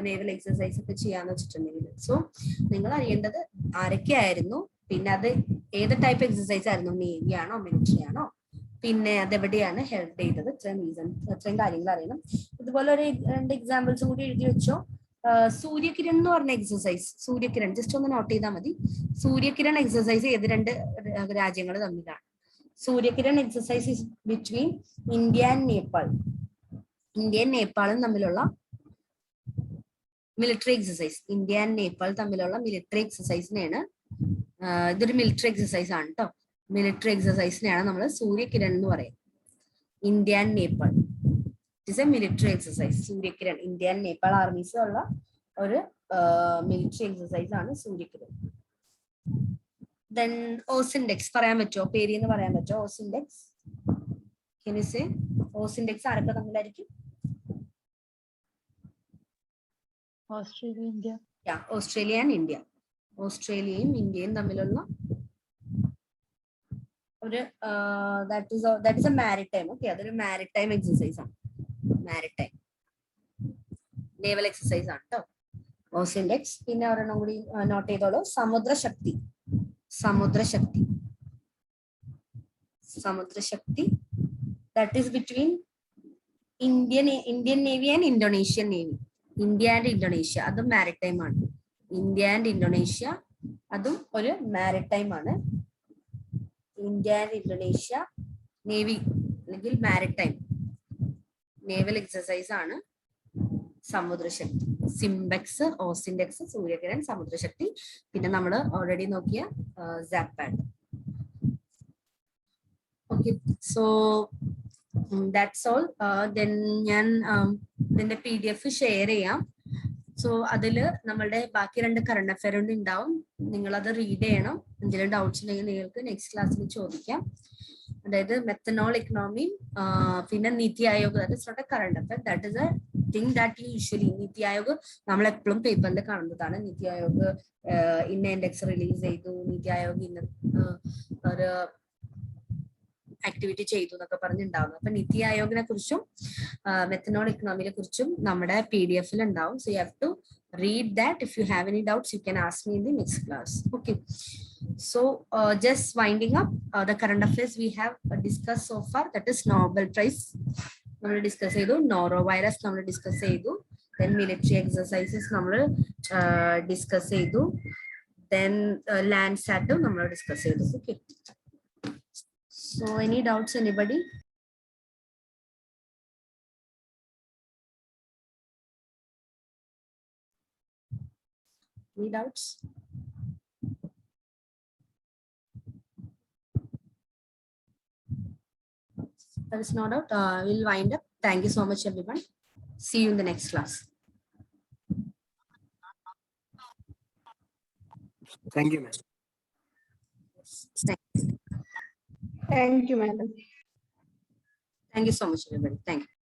നേവൽ എക്സസൈസ് ഒക്കെ ചെയ്യാന്ന് വെച്ചിട്ടുണ്ടെങ്കിൽ. സോ നിങ്ങൾ അറിയേണ്ടത് ആരൊക്കെയായിരുന്നു, പിന്നെ അത് ഏത് ടൈപ്പ് എക്സസൈസ് ആയിരുന്നു, നേവി ആണോ മിലിറ്ററി ആണോ, പിന്നെ അതെവിടെയാണ് ഹെൽപ്പ് ചെയ്തത്, ഇത്രയും കാര്യങ്ങൾ അറിയണം. ഇതുപോലെ ഒരു 2 എക്സാമ്പിൾസ് കൂടി എഴുതി വെച്ചോ. സൂര്യകിരൺ എന്ന് പറഞ്ഞ എക്സസൈസ്, സൂര്യകിരൺ ജസ്റ്റ് ഒന്ന് നോട്ട് ചെയ്താൽ മതി. സൂര്യകിരൺ എക്സസൈസ് ഏത് രണ്ട് രാജ്യങ്ങൾ തമ്മിലാണ്? Surya Kiran exercise is between India and Nepal. ഇന്ത്യയും നേപ്പാളും തമ്മിലുള്ള military exercise, India and Nepal തമ്മിലുള്ള മിലിറ്ററി എക്സസൈസിനെയാണ്, ഇതൊരു മിലിറ്ററി എക്സസൈസ് ആണ് കേട്ടോ, മിലിറ്ററി എക്സസൈസിനെയാണ് നമ്മൾ സൂര്യകിരൺ എന്ന് പറയും. India and Nepal it's A military exercise. Surya Kiran India and Nepal armies ഉള്ള ഒരു മിലിറ്ററി എക്സസൈസ് ആണ് സൂര്യകിരൺ. ദെൻ ഓസിൻഡെക്സ് പറയാൻ പറ്റുമോ, പേരിന്ന് പറയാൻ പറ്റുമോ? ഓസിൻഡെക്സ് കെനിസേ, ഓസിൻഡെക്സ് ആരൊക്കെ തമ്മിലായിരിക്കും? Australia, India. Australia and India, ഓസ്ട്രേലിയയും ഇന്ത്യയും തമ്മിലുള്ള ഒരു that is a maritime. Okay, അതൊരു മാരിടൈം എക്സസൈസ് ആണ്, മാരിടൈം നേവൽ എക്സസൈസ് ആണ് കേട്ടോ ഓസിൻഡെക്സ്. പിന്നെ ഒരെണ്ണം കൂടി നോട്ട് ചെയ്തോളൂ, Samudra Shakti. Samudra Shakti, Samudra Shakti that is between Indian navy and Indonesian navy. India and Indonesia, അതും മാരിടൈം ആണ്. ഇന്ത്യ ആൻഡ് ഇന്തോനേഷ്യ അതും ഒരു മാരിടൈം ആണ്. ഇന്ത്യ ആൻഡ് ഇന്തോനേഷ്യ നേവി അല്ലെങ്കിൽ മാരിടൈം നേവൽ എക്സസൈസ് ആണ് സമുദ്രശക്തി. സിംബെക്സ്, ഓസിൻഡെക്സ്, സൂര്യകിരൺ, സമുദ്രശക്തി. പിന്നെ നമ്മൾ ഓൾറെഡി നോക്കിയ Zapad. Okay, so that's all. Then ഞാൻ ഇതിന്റെ PDF ഷെയർ ചെയ്യാം. സോ അതില് നമ്മളുടെ ബാക്കി 2 കറണ്ട് അഫയർ ഉണ്ടാവും, നിങ്ങൾ അത് റീഡ് ചെയ്യണം. എന്തെങ്കിലും ഡൗട്ട്സ് ഉണ്ടെങ്കിൽ നിങ്ങൾക്ക് നെക്സ്റ്റ് ക്ലാസ്സിൽ ചോദിക്കാം. അതായത് മെത്തനോൾ ഇക്കണോമി, പിന്നെ NITI Aayog, that is not a current affair, that is a thing that usually NITI Aayog നമ്മൾ എപ്പോഴും പേപ്പറിൽ കാണുന്നതാണ്. നീതി ആയോഗ് ഇന്ന ഇൻഡെക്സ് റിലീസ് ചെയ്തു, നീതി ആയോഗ് ഇന്ന ഒരു ആക്ടിവിറ്റി ചെയ്തു എന്നൊക്കെ പറഞ്ഞിട്ടുണ്ടാവുന്നു. അപ്പൊ നീതി ആയോഗിനെ കുറിച്ചും മെത്തനോൾ ഇക്കണോമിനെ കുറിച്ചും നമ്മുടെ PDF ഉണ്ടാവും. So you have to read that. If you have any doubts, you can ask me in the next class. Okay, so just winding up the current affairs we have discussed so far, that is Nobel Prize നമ്മൾ discuss ചെയ്തു, noro virus നമ്മൾ discuss ചെയ്തു, then military exercises നമ്മൾ discuss ചെയ്തു, then Landsat നമ്മൾ discuss ചെയ്തു. Okay, so any doubts anybody? Any doubts? There is no doubt. We'll wind up. Thank you so much, everyone. See you in the next class. Thank you, ma'am. Thank you, madam. Thank you so much, everybody. Thank you.